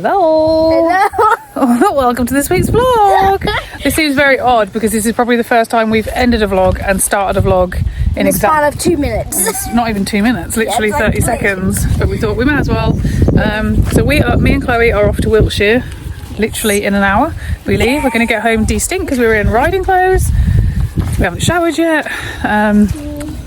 Hello. Hello. Welcome to this week's vlog. This seems very odd because this is probably the first time we've ended a vlog and started a vlog in the span of 2 minutes. Not even 2 minutes, literally 30 seconds. But we thought we might as well. So me and Chloe are off to Wiltshire, literally in an hour. We leave. We're going to get home de-stink because we were in riding clothes. We haven't showered yet.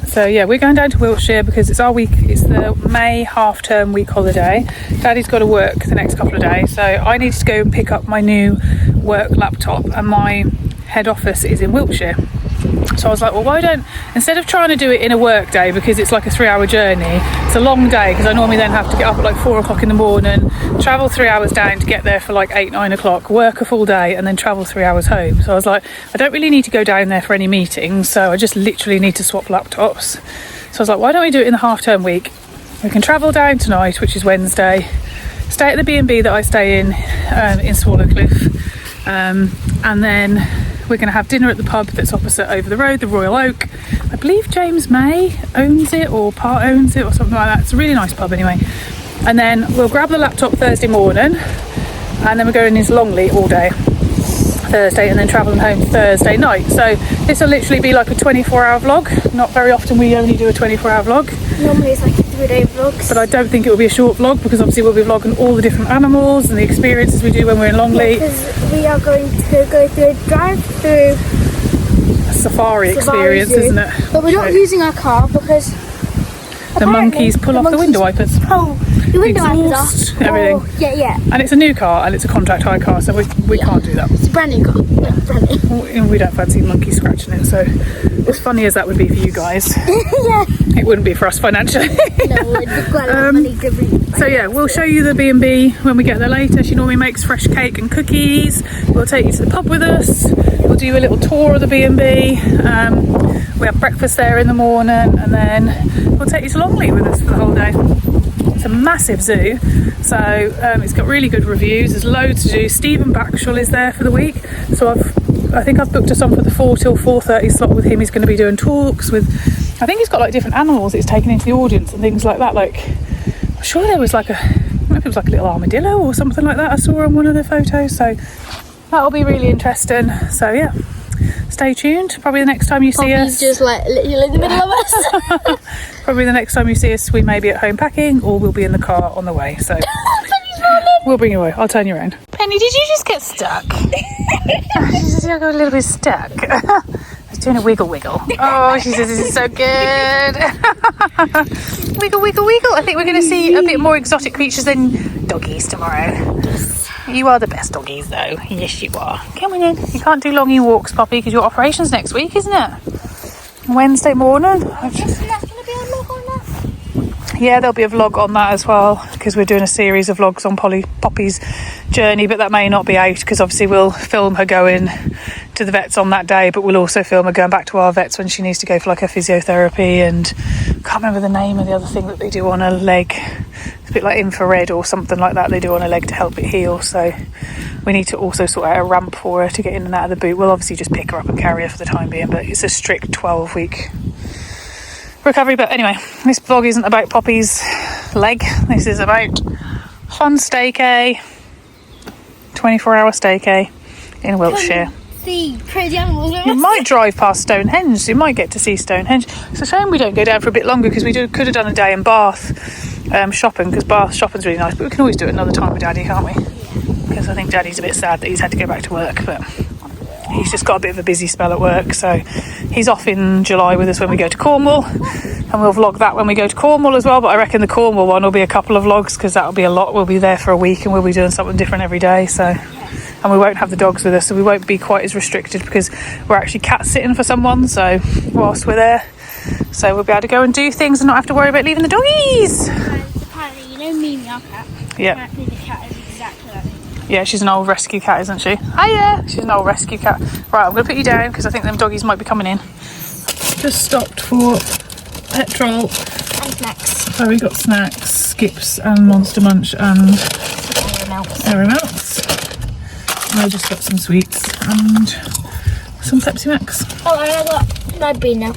So yeah, we're going down to Wiltshire because it's our week. It's the May half-term week holiday. Daddy's got to work the next couple of days, so I need to go and pick up my new work laptop, and my head office is in Wiltshire. So I was like, well, why don't, instead of trying to do it in a work day, because it's like a 3-hour journey, it's a long day because I normally then have to get up at like 4 o'clock in the morning, travel 3 hours down to get there for like 8-9 o'clock, work a full day and then travel 3 hours home. So I was like, I don't really need to go down there for any meetings, so I just literally need to swap laptops. So I was like, why don't we do it in the half-term week? We can travel down tonight, which is Wednesday, stay at the B&B that I stay in Swallowcliffe, and then we're going to have dinner at the pub that's opposite over the road, the Royal Oak. I believe James May owns it or part owns it or something like that. It's a really nice pub anyway. And then we'll grab the laptop Thursday morning, and then we're going into Longleat all day Thursday, and then travelling home Thursday night. So this will literally be like a 24-hour vlog. Not very often we only do a 24-hour vlog. Normally it's like a 3-day vlog. But I don't think it will be a short vlog because obviously we'll be vlogging all the different animals and the experiences we do when we're in Longleat. Because we are going to go through a drive-through safari experience, zoo. Isn't it? But we're not using our car because the monkeys pull off the window wipers. Oh, the window Exhaust, wipers are. everything. Oh, yeah. And it's a new car and it's a contract hire car, so we can't do that. It's a brand new car. Yeah, brand new. We don't fancy monkeys scratching it, so as funny as that would be for you guys, yeah. it wouldn't be for us financially. No, it'd be quite a lot of money to bring. So yeah, we'll show you the B&B when we get there later. She normally makes fresh cake and cookies. We'll take you to the pub with us. We'll do a little tour of the B&B. We have breakfast there in the morning, and then we'll take you to Longleat with us for the whole day. It's a massive zoo, so it's got really good reviews. There's loads to do. Steve Backshall is there for the week, so I think I've booked us on for the 4 till 4:30 slot with him. He's going to be doing talks with, I think he's got like different animals that he's taken into the audience and things like that. Like, I'm sure there was like maybe it was like a little armadillo or something like that I saw on one of the photos, so that'll be really interesting. So yeah, stay tuned. Probably the next time you see us, just like literally in the middle of us. probably the next time you see us, we may be at home packing or we'll be in the car on the way, so we'll bring you away. I'll turn you around. Penny, did you just get stuck? She got a little bit stuck. I was doing a wiggle. Oh, she says this is so good. Wiggle. I think we're going to see a bit more exotic creatures than doggies tomorrow. Yes. You are the best doggies though. Yes, you are. Come on in. You can't do longy walks, Poppy, because your operation's next week, isn't it? Wednesday morning. Yeah, there'll be a vlog on that as well, because we're doing a series of vlogs on Poppy's journey, but that may not be out because obviously we'll film her going to the vets on that day, but we'll also film her going back to our vets when she needs to go for like her physiotherapy, and I can't remember the name of the other thing that they do on her leg. It's a bit like infrared or something like that they do on her leg to help it heal, so we need to also sort out a ramp for her to get in and out of the boot. We'll obviously just pick her up and carry her for the time being, but it's a strict 12-week recovery. But anyway, this vlog isn't about Poppy's leg. This is about fun Staycay, 24-hour Staycay in Wiltshire. See crazy animals. You might drive past Stonehenge. You might get to see Stonehenge. It's a shame we don't go down for a bit longer because we could have done a day in Bath shopping, because Bath shopping's really nice, but we can always do it another time with Daddy, can't we? Because I think Daddy's a bit sad that he's had to go back to work, but he's just got a bit of a busy spell at work, so he's off in July with us when we go to Cornwall, and we'll vlog that when we go to Cornwall as well. But I reckon the Cornwall one will be a couple of vlogs because that'll be a lot. We'll be there for a week and we'll be doing something different every day, so, and we won't have the dogs with us, so we won't be quite as restricted because we're actually cat sitting for someone, so whilst we're there, so we'll be able to go and do things and not have to worry about leaving the doggies. Apparently, you know Mimi, our cat. Yeah. Apparently the cat is exactly like me. Yeah, she's an old rescue cat, isn't she? Hiya! She's an old rescue cat. Right, I'm going to put you down because I think them doggies might be coming in. Just stopped for petrol. And snacks. So we got snacks, Skips and Monster Munch and Airy Melts. And I just got some sweets and some Pepsi Max. Oh, and I got my bean now.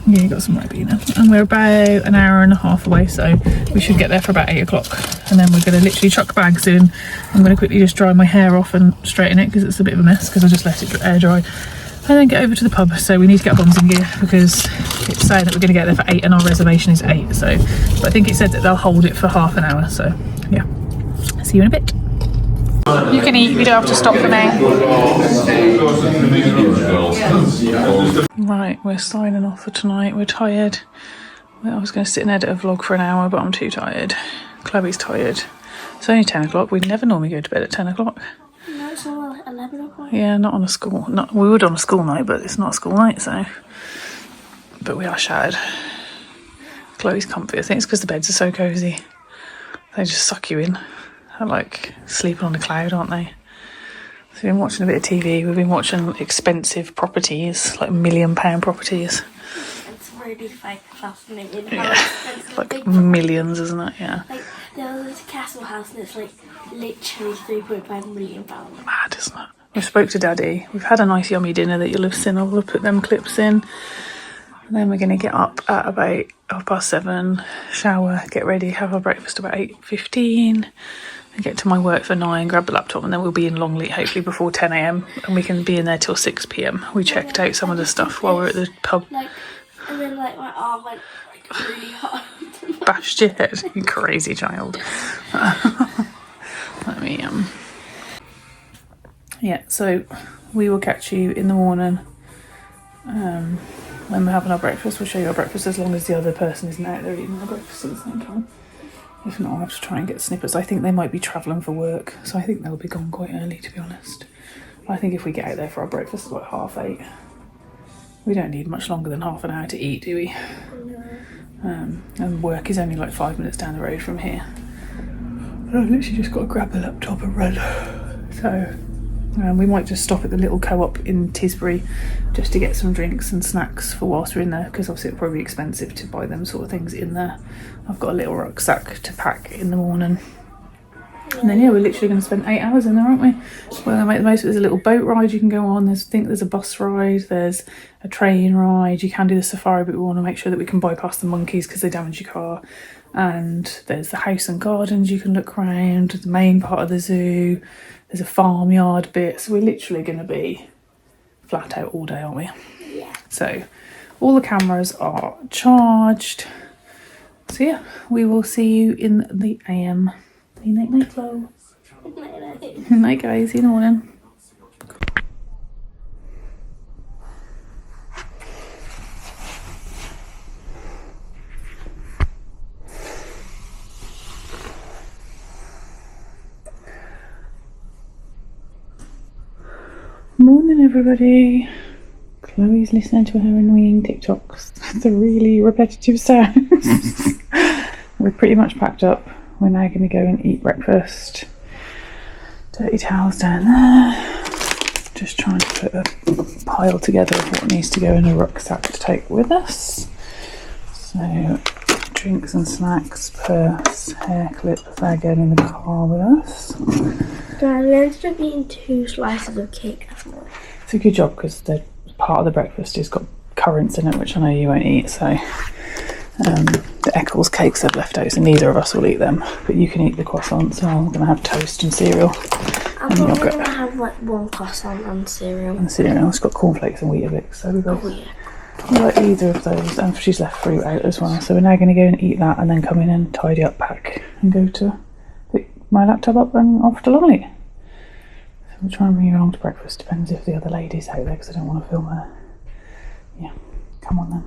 Yeah, you got some Ribena. And we're about an hour and a half away, so we should get there for about 8 o'clock. And then we're going to literally chuck bags in. I'm going to quickly just dry my hair off and straighten it because it's a bit of a mess because I just let it air dry. And then get over to the pub. So we need to get our bombs in gear because it's saying that we're going to get there for 8 and our reservation is 8. So, but I think it said that they'll hold it for half an hour. So, yeah. See you in a bit. You can eat, you don't have to stop for me. Right, we're signing off for tonight. We're tired. I was going to sit and edit a vlog for an hour, but I'm too tired. Chloe's tired. It's only 10 o'clock. We never normally go to bed at 10 o'clock. No, it's not 11 o'clock. Yeah, not on a school. Not, we would on a school night, but it's not a school night, so. But we are shattered. Chloe's comfy. I think it's because the beds are so cosy. They just suck you in. They're like sleeping on a cloud, aren't they? So we've been watching a bit of TV. We've been watching expensive properties, like £1 million properties. It's really fascinating. Yeah, like millions, isn't it? Yeah. Like there was a castle house and it's like literally £3.5 million. Mad, isn't it? We spoke to Daddy. We've had a nice yummy dinner that you'll have seen. I'll put them clips in. And then we're going to get up at about 7:30, shower, get ready, have our breakfast about 8:15, and get to my work for 9, grab the laptop, and then we'll be in Longleat hopefully before 10 a.m. and we can be in there till 6 p.m. We checked out some of the stuff while we're at the pub. Like, and then like my arm went like really hard. Bashed your head, you crazy child. Let me yeah, so we will catch you in the morning. When we're having our breakfast, we'll show you our breakfast as long as the other person isn't out there eating our breakfast at the same time. If not, I'll have to try and get snippets. I think they might be travelling for work, so I think they'll be gone quite early, to be honest. I think if we get out there for our breakfast at like 7:30, we don't need much longer than half an hour to eat, do we? No. And work is only like 5 minutes down the road from here. But I've literally just got to grab the laptop and run. So we might just stop at the little co-op in Tisbury just to get some drinks and snacks for whilst we're in there, because obviously it'll probably be expensive to buy them sort of things in there. I've got a little rucksack to pack in the morning. And then yeah, we're literally going to spend 8 hours in there, aren't we? We're going to make the most of it. There's a little boat ride you can go on. There's a bus ride. There's a train ride. You can do the safari, but we want to make sure that we can bypass the monkeys because they damage your car. And there's the house and gardens you can look around. The main part of the zoo. There's a farmyard bit. So we're literally going to be flat out all day, aren't we? Yeah. So all the cameras are charged. So yeah, we will see you in the AM. Night, Flo. Night, guys. See you in the morning. Morning, everybody. Chloe's listening to her annoying TikToks. The really repetitive sounds. We're pretty much packed up. We're now going to go and eat breakfast. Dirty towels down there. Just trying to put a pile together of what needs to go in a rucksack to take with us. So, drinks and snacks, purse, hair clip, they're going in the car with us. Dad, we ended up eating 2 slices of cake this morning. It's a good job because part of the breakfast has got currants in it, which I know you won't eat, so the Eccles cakes I've left out, so neither of us will eat them, but you can eat the croissants. So I'm going to have toast and cereal. I'm probably going to have like 1 croissant and cereal. And cereal. It's got cornflakes and Weetabix, so we both like either of those. And she's left fruit out as well, so we're now going to go and eat that and then come in and tidy up, pack and go to pick my laptop up and off to Longleat. So we'll try and bring you along to breakfast. Depends if the other lady's out there because I don't want to film her. Yeah, come on then.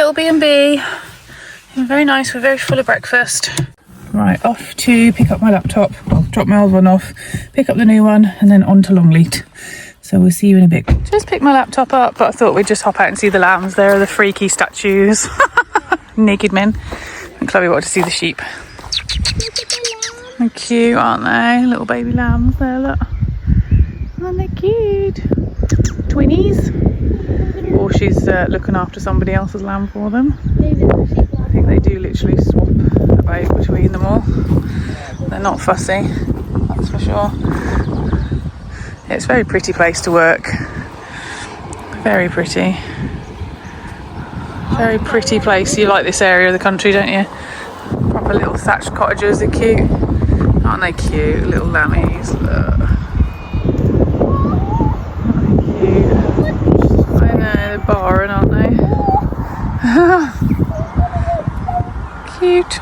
little B&B. Very nice, we're very full of breakfast. Right, off to pick up my laptop. Well, drop my old one off, pick up the new one, and then on to Longleat. So we'll see you in a bit. Just picked my laptop up, but I thought we'd just hop out and see the lambs. There are the freaky statues. Naked men. And Chloe wanted to see the sheep. They're cute, aren't they? Little baby lambs there, look. Aren't they cute? Twinnies. Or she's looking after somebody else's lamb for them. I think they do literally swap about between them all. They're not fussy, that's for sure. It's a very pretty place to work. Very pretty. Very pretty place. You like this area of the country, don't you? Proper little thatched cottages, they're cute. Aren't they cute? Little lammies. Look. Aren't they cute? I know, they're barring, aren't they? Cute.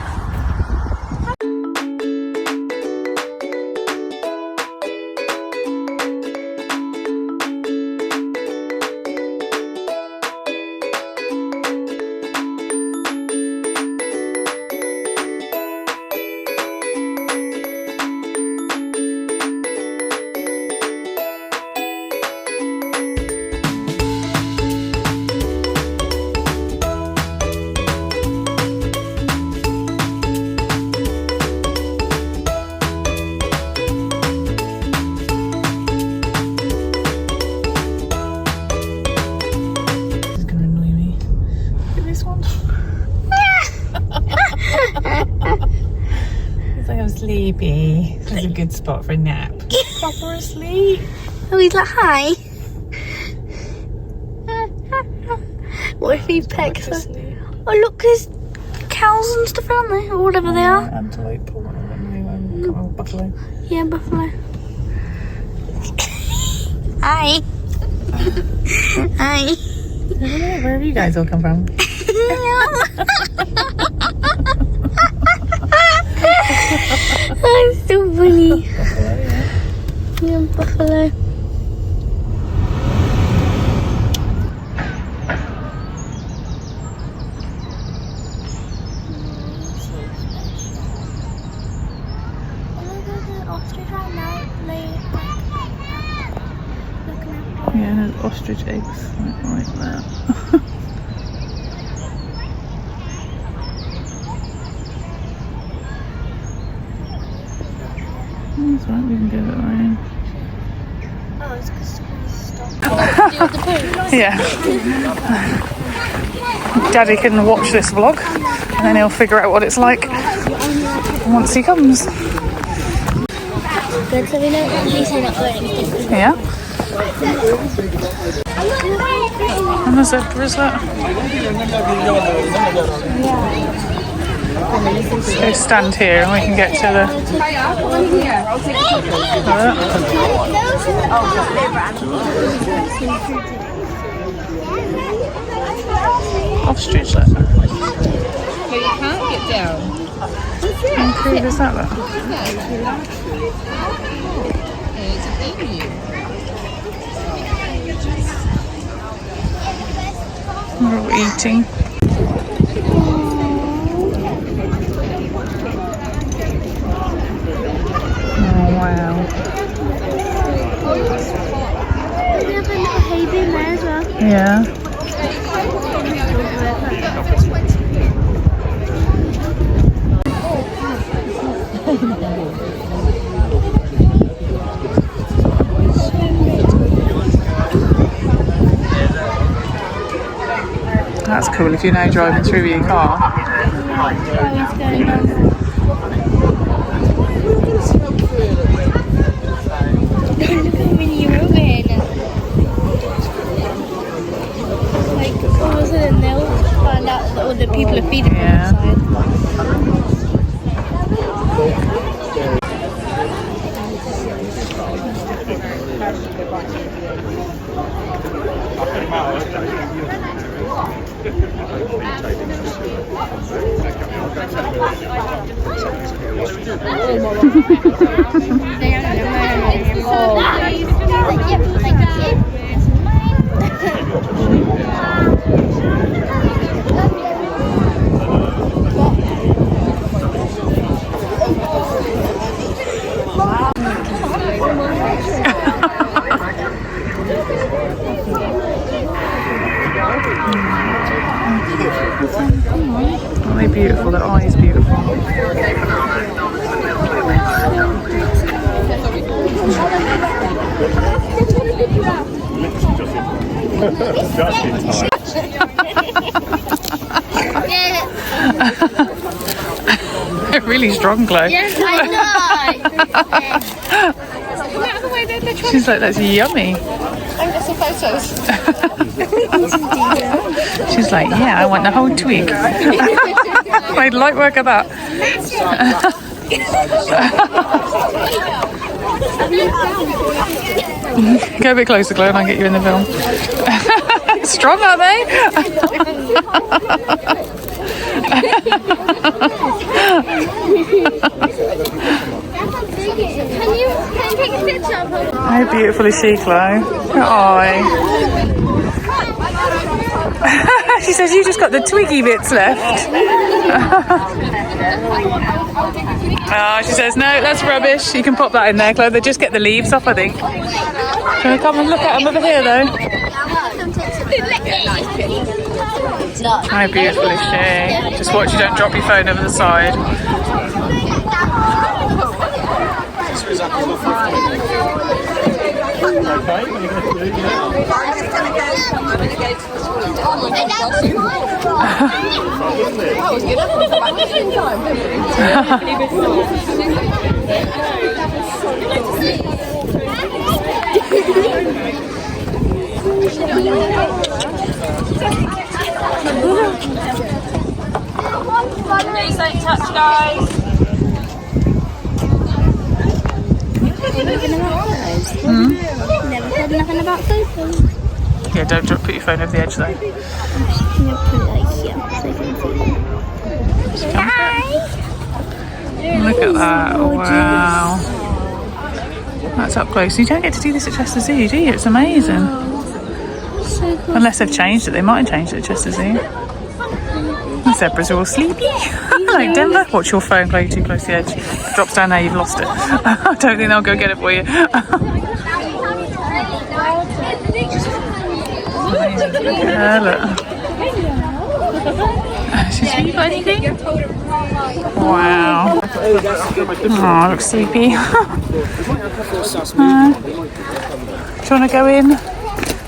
Sleepy. This is a good spot for a nap. Proper asleep. Oh, he's like, hi. What if he pecks her? Oh, look, there's cows and stuff, aren't they? Or whatever they are. Antelope or buffalo. Yeah, buffalo. Hi. Hi. Where have you guys all come from? I'm so funny. Yeah, buffalo. Yeah, there's ostrich eggs right there. That's right, we can get it right. Oh, it's because Yeah. Daddy can watch this vlog and then he'll figure out what it's like once he comes. good, so we know at least we're not going anything. Yeah. And the zebra is that? So stand here and we can get to the... Ostrich, look. So you can't get down. How cool is that, look? It's a emu. We're all eating. Oh, wow. We have a little hay bin there as well. Yeah. That's cool if you're now driving through your car. Look how many you're over here now. Like, all of a sudden they'll find out that other people are feeding them outside. beautiful. Their eye is beautiful. Just in time. They're really strong, Chloe. Yes, I know. She's like, that's yummy. She's like, yeah, I want the whole twig. I'd like work at that. Go a bit closer, Chloe, and I'll get you in the film. Strong, aren't they? Can you take a picture of her? How beautiful is she, Chloe? Her eye. She says you just got the twiggy bits left. Oh, she says no, that's rubbish. You can pop that in there, Chloe. They just get the leaves off, I think. Can we come and look at them over here, though? How beautiful is she? Just watch you don't drop your phone over the side. Please don't touch, guys. Never heard nothing about sofas. Yeah, don't put your phone over the edge, though. I'm gonna put it like here so you can see. Look at that! Wow, that's up close. You don't get to do this at Chester Zoo, do you? It's amazing. So cool. Unless they've changed it, they might have changed it at Chester Zoo. The zebras are all sleepy. Like Denver. Watch your phone, Chloe, too close to the edge. If it drops down there, you've lost it. I don't think they'll go get it for you. Look at her, look. She's you got anything? Wow. Oh, looks sleepy. Do you want to go in?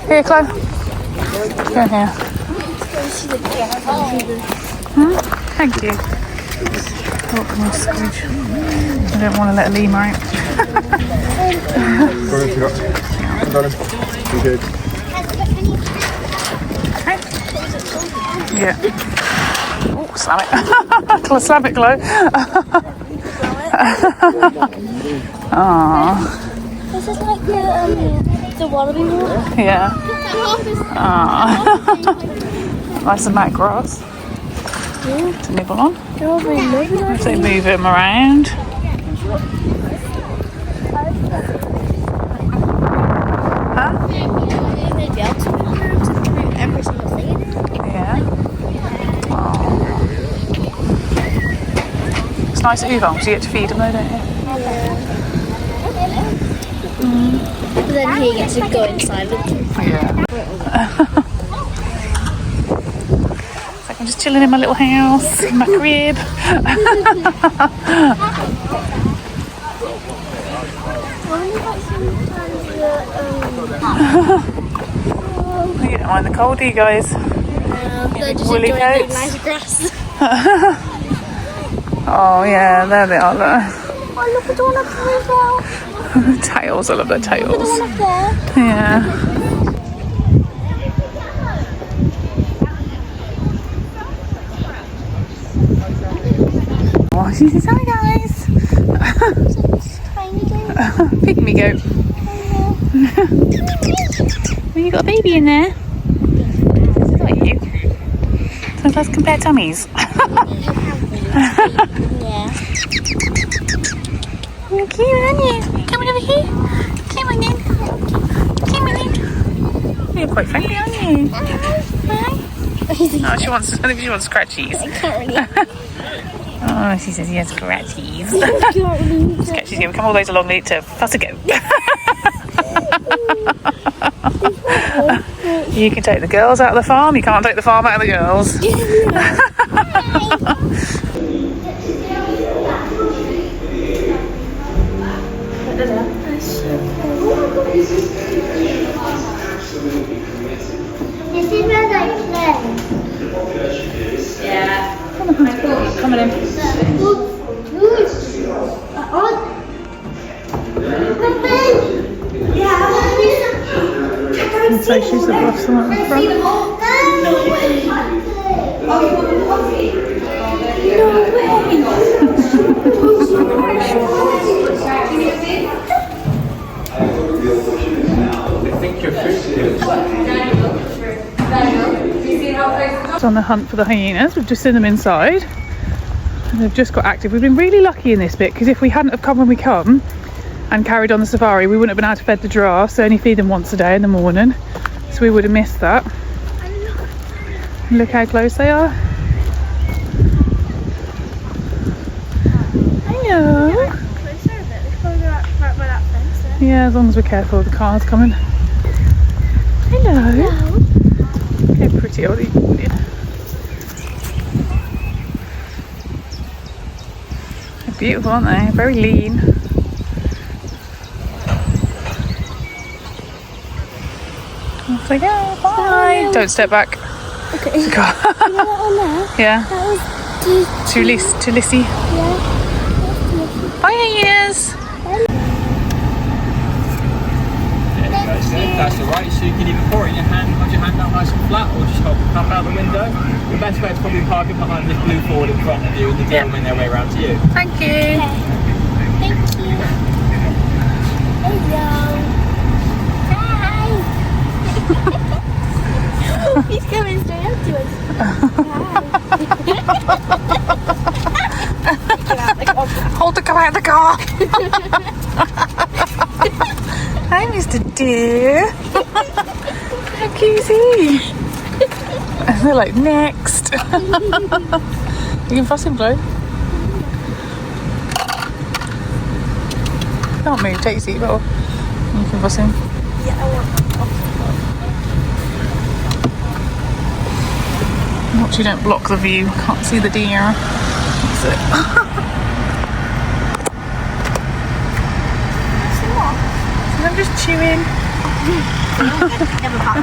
Here, Chloe. Go in here. Thank you. Oh, come on, Scrooge. I don't want to let a lemur out. Yeah. Oh, slam it. Slam it, Chloe. Aww. This is like the wallaby water. Yeah. Aww. Nice and mat grass to nibble on. They're all very lovely. If they move them around. Huh? They'd be able to move through every single thing in it. Yeah. Aww. It's nice at Uvon, so you get to feed them though, don't you? But then he gets to go inside with them. Yeah. It's like I'm just chilling in my little house, in my crib. You don't mind the cold, do you guys? They're just Woolly enjoying the coats. nice grass. Oh yeah, there they are. Look. Oh, look at the one up there as well. Tails, I love their Look at the tails. one up there. Yeah. Oh, she says, hi guys. Tiny goat. Pygmy goat. Well, you got a baby in there. Is that you? So let's compare tummies. Yeah. You're cute, aren't you? Come on over here. Come on in. Come on in. You're quite friendly, aren't you? Hi. Oh, she wants. I think she wants scratchies. Oh, she says he has scratchies. She's going to come all the way to Longleat to fuss a goat. You can take the girls out of the farm. You can't take the farm out of the girls. That's so cool. This is where they play. Yeah. Coming in. So she's the boss on the front. It's on the hunt for the hyenas. We've just seen them inside and they've just got active. We've been really lucky in this bit because if we hadn't have come when we come and carried on the safari, we wouldn't have been able to feed the giraffes. So only feed them once a day in the morning, so we would have missed that. Look how close they are. Hello. Yeah, as long as we're careful of the cars coming. Hello. How pretty are they? They're beautiful, aren't they? Very lean. Off they go. Bye. Don't step back. Okay. You know that one there? Yeah. That was Too lissy. Yeah. Bye, hyenas. That's alright, so you can either pour it in your hand, hold your hand out nice and flat, or just hold the cup out the window. The best way is probably parking behind this blue Ford in front of you and the girl win their way around to you. Thank you. Thank you. Hello. Hi. He's coming straight up to us. Hold the car out of the car. Hi, Mr. Deer. How cute is he? And they're like, next. You can fuss him, Chloe. Can't move, take your seatbelt off. You can fuss him. Yeah, I want. Watch you don't block the view. Can't see the deer. That's it. I'm just chewing. Never back.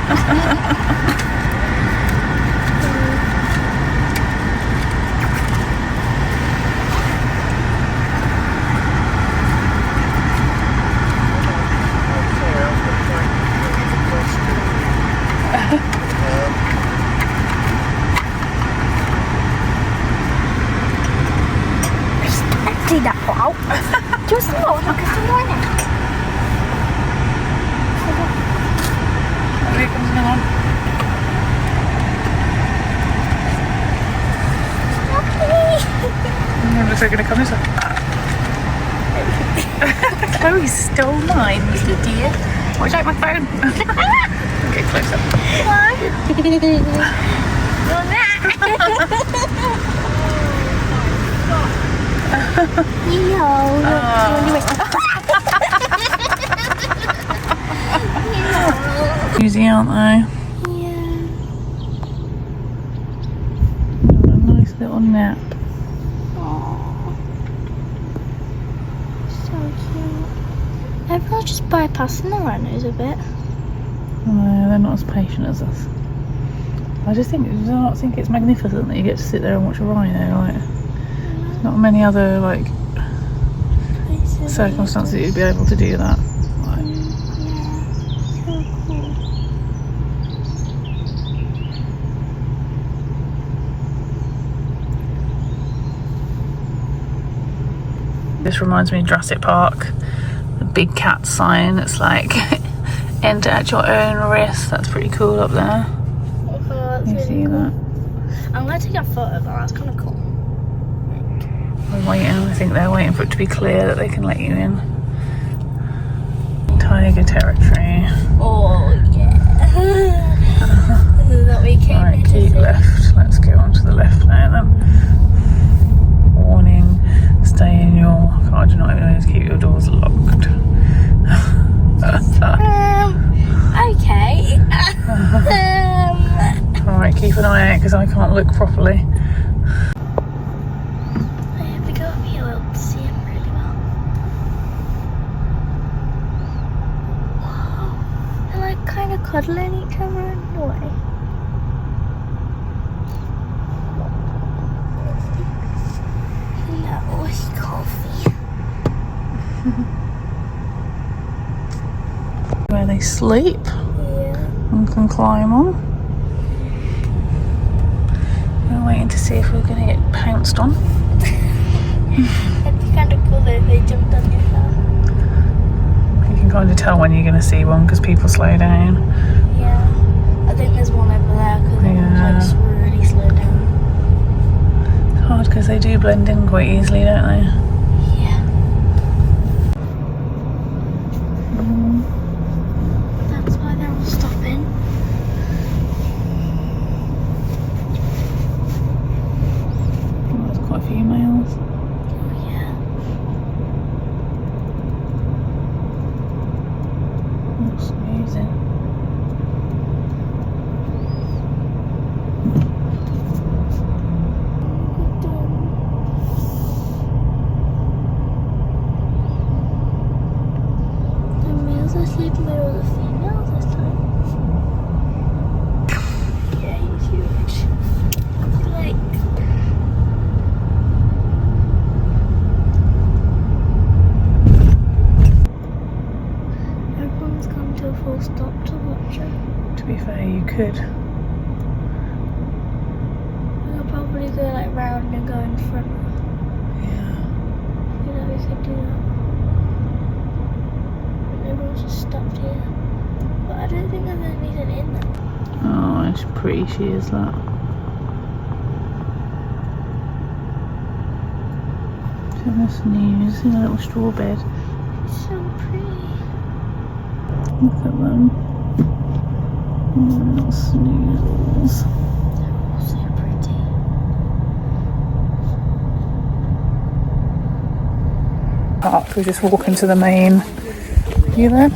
Tidak wow. Just mau nak ke semuanya. Here comes another one. Looks like they're going to come this way. Chloe stole mine, Mr. Deer. Watch out my phone. Okay, close up. Easy, aren't they? Yeah. A nice little nap. Aww. So cute. Everyone's just bypassing the rhinos a bit. No, they're not as patient as us. I just think, do you not think it's magnificent that you get to sit there and watch a rhino? Like, not many other like circumstances you'd be able to do that. Like, So cool. this reminds me of Jurassic Park. The big cat sign. It's like enter at your own risk. That's pretty cool up there. You see that? I'm going to take a photo of that. That's kind of cool. We're waiting. I think they're waiting for it to be clear that they can let you in. Tiger territory. Oh yeah. That we came Right, here to keep see. left. Let's go on to the left now then. Warning, stay in your car. Do not even keep your doors locked. Okay. Alright, keep an eye out because I can't look properly. I have to go up here to see him really well. kind of cuddling each other in a way. Hello, coffee. Where they sleep Yeah. and can climb on. We're waiting to see if we're going to get pounced on. It's kind of cool that they jumped on your car. You can kind of tell when you're going to see one because people slow down. Yeah. I think there's one over there because Yeah. like really slow down. It's hard because they do blend in quite easily, don't they? Yeah. That's why they're all stopping. Oh, there's quite a few males. Oh yeah. Oh, snoozing. The males are sleeping with all the females this time. Yeah, he's huge. Like, everyone's come to a full stop to watch it. To be fair, you could. We'll probably go like round and go in front. Yeah. You know, we could do that. And everyone's just stopped here. But I don't think there's anything in there. Oh, it's pretty she is, that. So this news in a little straw bed. It's so pretty. Look at them. Oh, little snoozles. They're all so pretty. Park. We're just walking to the main. You there?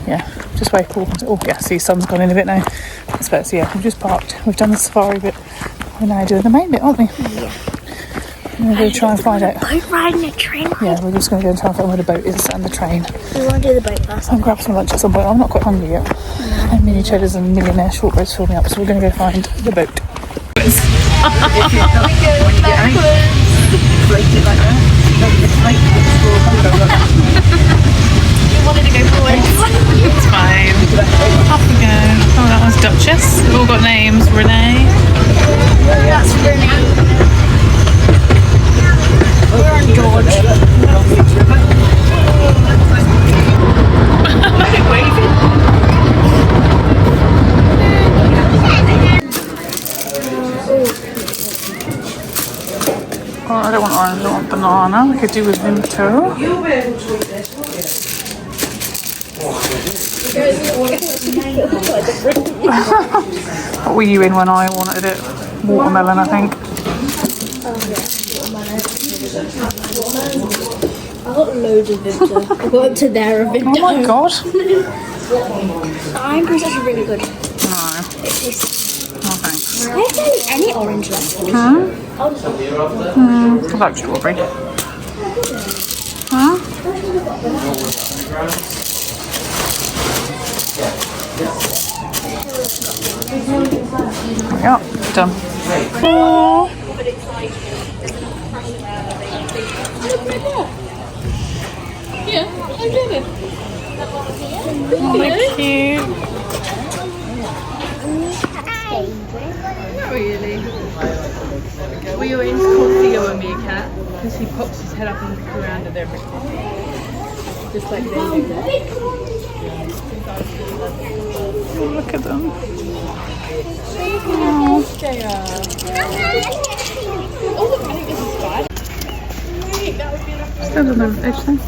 Yeah. Just wait. Oh, yeah. See, sun's gone in a bit now. That's better. So yeah, we've just parked. We've done the safari bit. We're now doing the main bit, aren't we? Yeah. We're going to try and find out. Boat riding a train. Yeah, we're just going to go and try and find where the boat is and the train. We want to do the boat first. And grab some lunch at some point. I'm not quite hungry yet. And mini cheddars and millionaire shortbreads fill me up, so we're going to go find the boat. You wanted to go forward. It's fine. Off we go. Oh, that one's Duchess. They've all got names. Renee. That's Renee. We're on George. Oh, I don't want orange, I want banana. We could do with Vimto. What were you in when I wanted it? Watermelon, I think. I got loads of Vimto. I got up to there of Vimto. Oh my god. I'm pretty sure really good. No. It tastes. Oh, thanks. There's barely any orange left. I like strawberry. Huh? Yeah, done. Oh. Yeah, I did it. Oh, they're cute. Not really. We were in called Theo and meerkat because he pops his head up and looks around at everything. Just like they do. Oh, look at them. They are. Oh, look, I think this is fine. That would be enough. Stand on the edge there.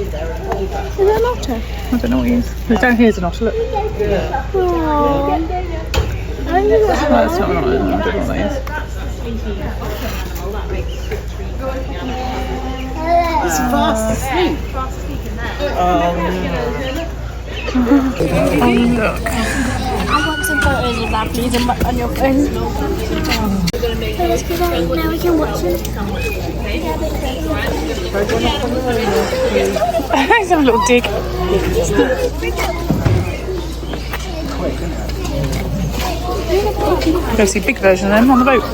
Is that an otter? I don't know what he is. Down here's an otter, look. Aww. No, it's not an otter. I don't know what that is. It's fast asleep. Oh, look. I want some photos of that, please, on your phone. let's go down. Now we can watch them. Let's have a little dig. Go see a big version of them on the boat.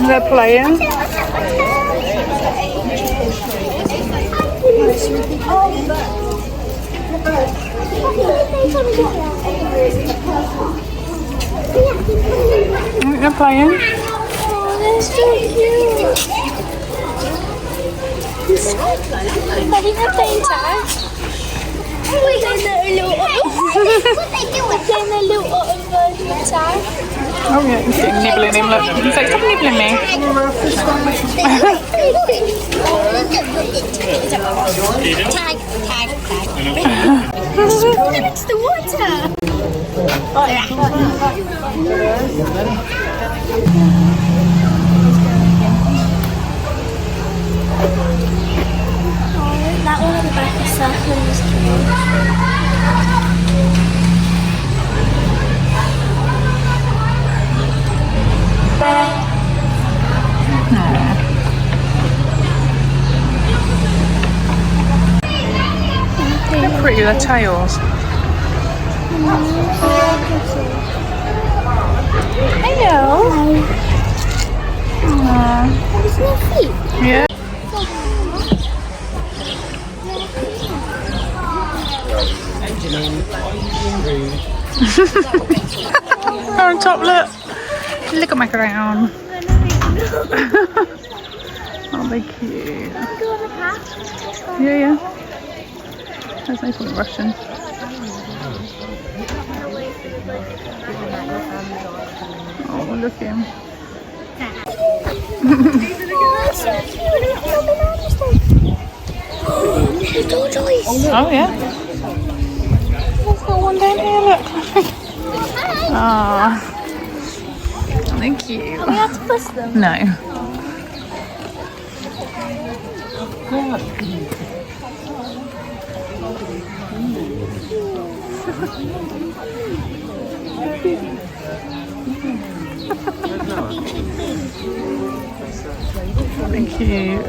They're playing. They're playing. Oh, they're so cute. I think they're playing tag. What are they doing? Playing their little otter version of tag. Oh yeah, he's getting nibbling him. Look, he's like, stop nibbling me. Tag. It's the water. Oh yeah. That one at the back is circling this They're pretty, their tails. Hello. It's their feet. Yeah. On top, look. Look at my crown. Oh, they're cute. Yeah. There's no point rushing. Oh, look at him. Oh, yeah. There's got one down here, look. Ah, they're cute. We have to push them. No. They're cute.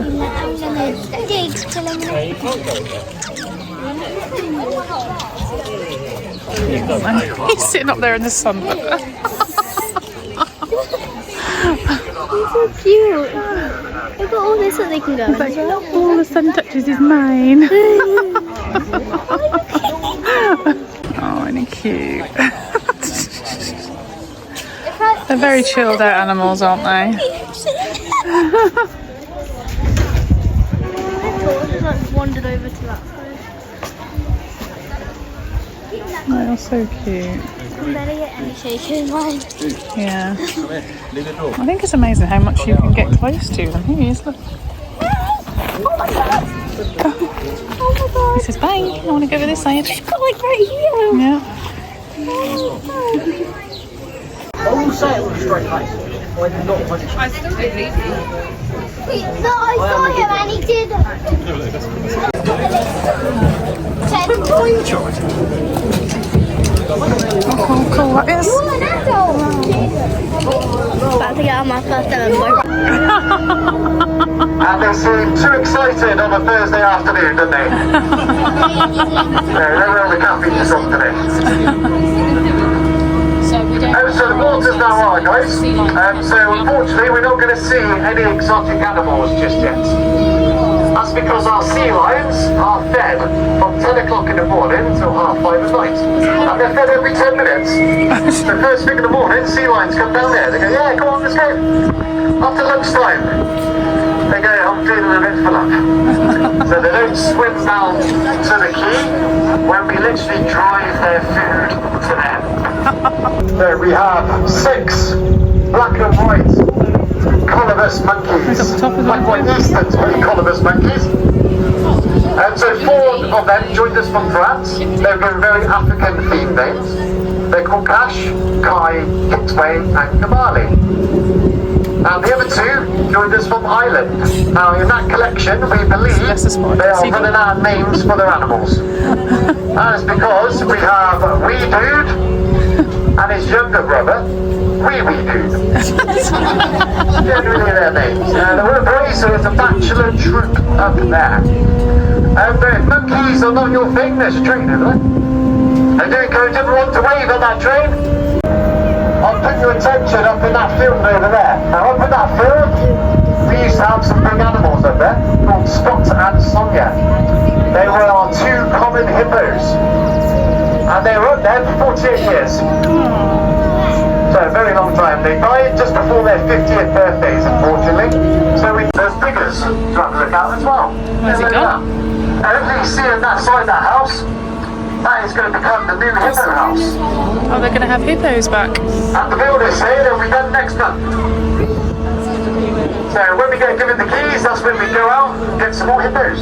He's sitting up there in the sun. He's so cute. They've got all this that they can go in. Like, all the sun touches his mane. Oh, and they're cute. They're very chilled out animals, aren't they? Like wandered over to that side. They are so cute. I better get any shake in mine. Yeah. I think it's amazing how much you can get close to them. Here he is, look. Oh my god! Oh my god! He says, bye, I want to go over this side. It's got like right here! Yeah. I will say it with a straight face. I do not punch it. I still take it easy. No, I saw him and he did. Cool, that is. About to get on my first ever. And they seem too excited on a Thursday afternoon, don't they? They're on the caffeine for some today. So the water's now on, guys. So unfortunately we're not going to see any exotic animals just yet. That's because our sea lions are fed from 10 o'clock in the morning till 5:30 at night. And they're fed every 10 minutes. The first thing in the morning, sea lions come down there. They go, yeah, come on, let's go. After lunchtime, they go, I'm feeling a bit full up. So they don't swim down to the quay when we literally drive their food to them. There we have 6 black and white colobus monkeys. Up the top of Black, that. white, eastern colobus monkeys. And so 4 of them joined us from France. They've got very African themed names. They're called Cash, Kai, Kitway and Kamali. And the other 2 joined us from Ireland. Now in that collection we believe they are running out of names for their animals. That is because we have Wee Dude and his younger brother, Wee Dude. Generally their names. They're all boys, so it's a bachelor troop up there. The monkeys are not your thing, there's a train over there. I do encourage everyone to wave at that train. I'll put your attention up in that field over there. Now up in that field, we used to have some big animals up there called Spot and Sonia. They were our 2 common hippos. And they were up there for 48 years. So a very long time. They died just before their 50th birthdays, unfortunately. So there's diggers to have a look at as well. Where's he gone? Everything you see on that side of that house, that is going to become the new hippo house. Oh, they're going to have hippos back. And the builders say they'll be done next month. So when we get given the keys, that's when we go out and get some more hippos.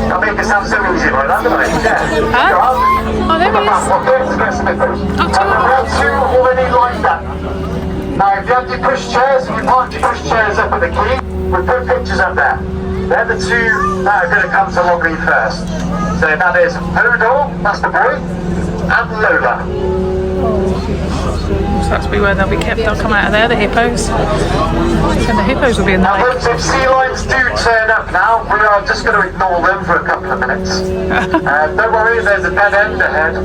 I'll make it sound so easy like that, don't I? Yeah. Huh? Go out. Oh, there he is. To get some hippos. Oh, And we've got 2 already lined up. Now if you have your push chairs, if you park your push chairs up at the key, we put pictures up there. They're the 2 that are going to come to Longleat first. So that is Hodor, that's the boy, and Lola. So that's be where they'll be kept. They'll come out of there, the hippos. And the hippos will be in the Now, lake. if sea lions do turn up now, we are just going to ignore them for a couple of minutes. Don't worry, there's a dead end ahead,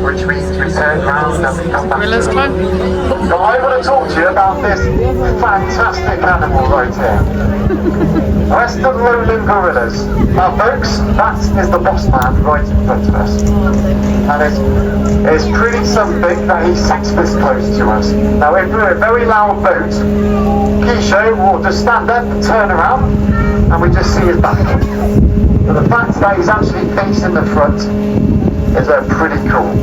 which means we turn around and we come back. Gorillas climb. So I want to talk to you about this fantastic animal right here. Western lowland gorillas. Now folks, that is the boss man right in front of us. And it's pretty something that he's 6 feet close to us. Now if we're a very loud boat, Keisho will just stand up and turn around and we just see his back. But the fact that he's actually facing the front is pretty cool.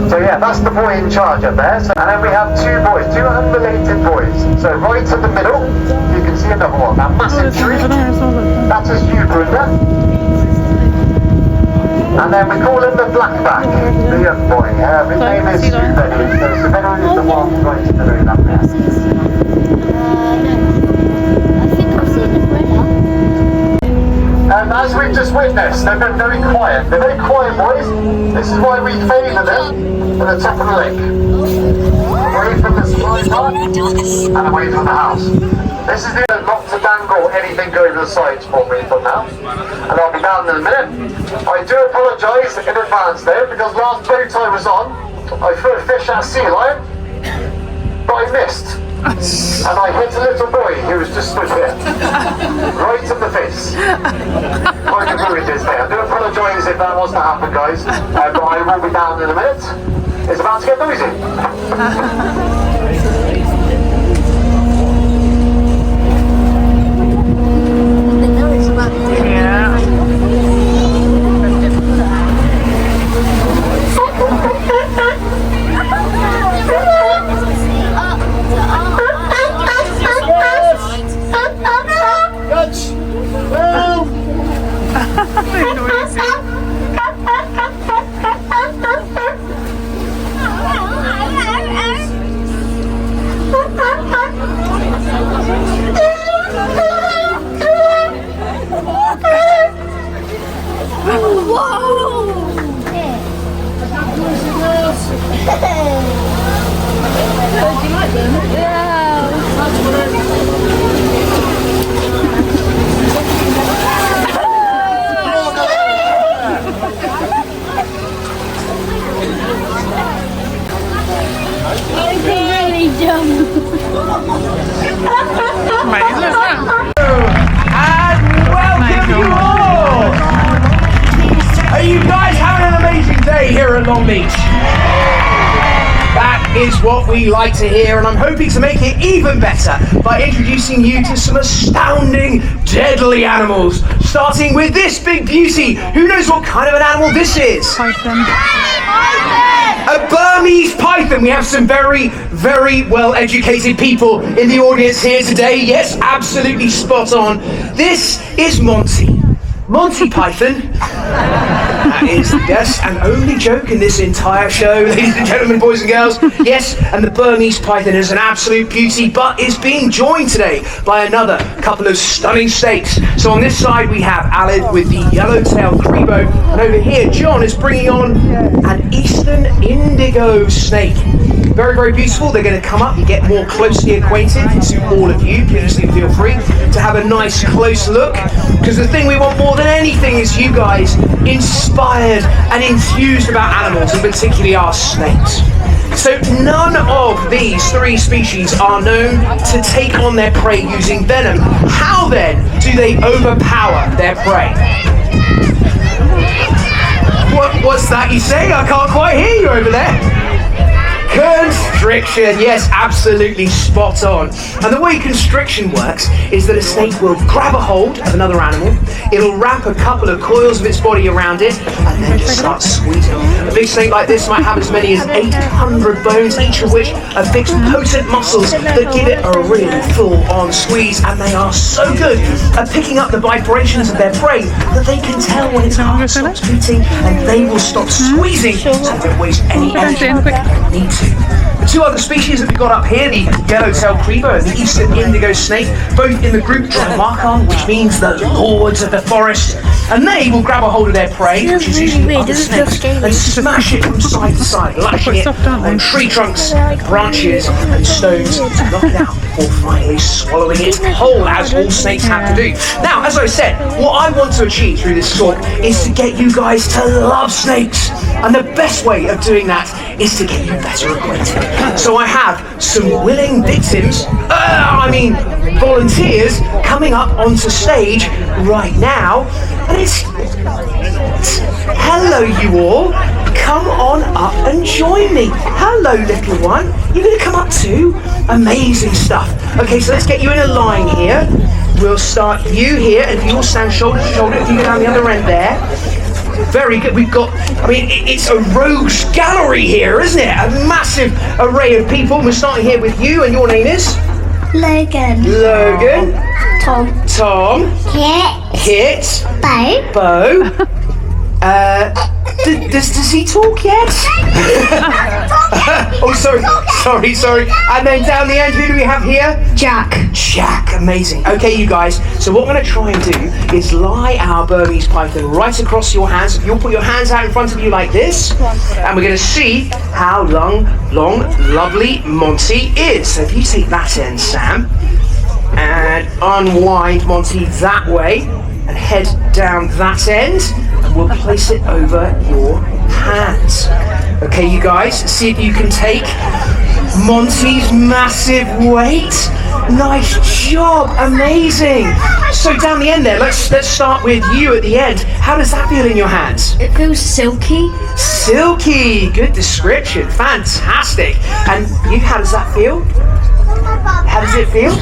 So yeah, that's the boy in charge up there. So, and then we have 2 boys, 2 unrelated boys. So right in the middle, you can see another one. That massive tree, that is you, Brenda. And then we call him the blackback, the young boy. His name is Subenu. So Subenu is the one right in the middle up there. As we've just witnessed, they've been very quiet. They're very quiet boys. This is why we favour them at the top of the lake. Away from the supply part and away from the house. This is the not to dangle anything over the sides for me from now. And I'll be down in a minute. I do apologise in advance though, because last boat I was on, I threw a fish at a sea lion, but I missed. And I hit a little boy who was just stood here, right in the face. Quite a ruined his day. I do apologise if that was to happen, guys, but I will be down in a minute. It's about to get noisy. Longleat. That is what we like to hear, and I'm hoping to make it even better by introducing you to some astounding, deadly animals, starting with this big beauty. Who knows what kind of an animal this is? Python. A bird! Burmese python. We have some very, very well-educated people in the audience here today. Yes, absolutely spot on. This is Monty. Monty Python. That is, yes, an only joke in this entire show, ladies and gentlemen, boys and girls. Yes, and the Burmese python is an absolute beauty, but is being joined today by another couple of stunning snakes. So on this side we have Alid with the yellow-tailed grebo, and over here John is bringing on an eastern indigo snake. Very, very beautiful. They're going to come up and get more closely acquainted to all of you. Please feel free to have a nice close look, because the thing we want more than anything is you guys inspired and enthused about animals, and particularly our snakes. So none of these three species are known to take on their prey using venom. How then do they overpower their prey? What's that you say? I can't quite hear you over there. Constriction, yes, absolutely spot on. And the way constriction works is that a snake will grab a hold of another animal, it'll wrap a couple of coils of its body around it, and then just start squeezing. A big snake like this might have as many as 800 bones, each of which are fixed potent muscles that give it a really full-on squeeze, and they are so good at picking up the vibrations of their prey that they can tell when its heart stops beating, and they will stop squeezing so they don't waste any energy they need to. The two other species that we've got up here, the yellow-tailed grebo and the eastern indigo snake, both in the group Trimarchon, which means the lords of the forest, and they will grab a hold of their prey, which is usually other snakes, and smash it from side to side, lashing it on tree trunks, branches and stones to knock it out before finally swallowing it whole, as all snakes have to do. Now, as I said, what I want to achieve through this talk is to get you guys to love snakes, and the best way of doing that is to get you better acquainted. So I have some willing victims, volunteers, coming up onto stage right now, and it's hello you all, come on up and join me. Hello little one, you're going to come up too? Amazing stuff. Okay, so let's get you in a line here. We'll start you here, and if you all stand shoulder to shoulder, if you go down the other end there. Very good. We've got, it's a rogues gallery here, isn't it? A massive array of people. We're starting here with you, and your name is? Logan. Logan. Tom. Tom. Kit. Kit. Bo. Does he talk yet? Oh, sorry. And then down the end, who do we have here? Jack, amazing. Okay, you guys, so what we're going to try and do is lie our Burmese python right across your hands. If you'll put your hands out in front of you like this, and we're going to see how long, lovely Monty is. So if you take that end, Sam, and unwind Monty that way, and head down that end, and we'll place it over your hands. Okay, you guys, see if you can take Monty's massive weight. Nice job, amazing. So down the end there, let's start with you at the end. How does that feel in your hands? It feels silky. Silky, good description, fantastic. And you, how does that feel? How does it feel?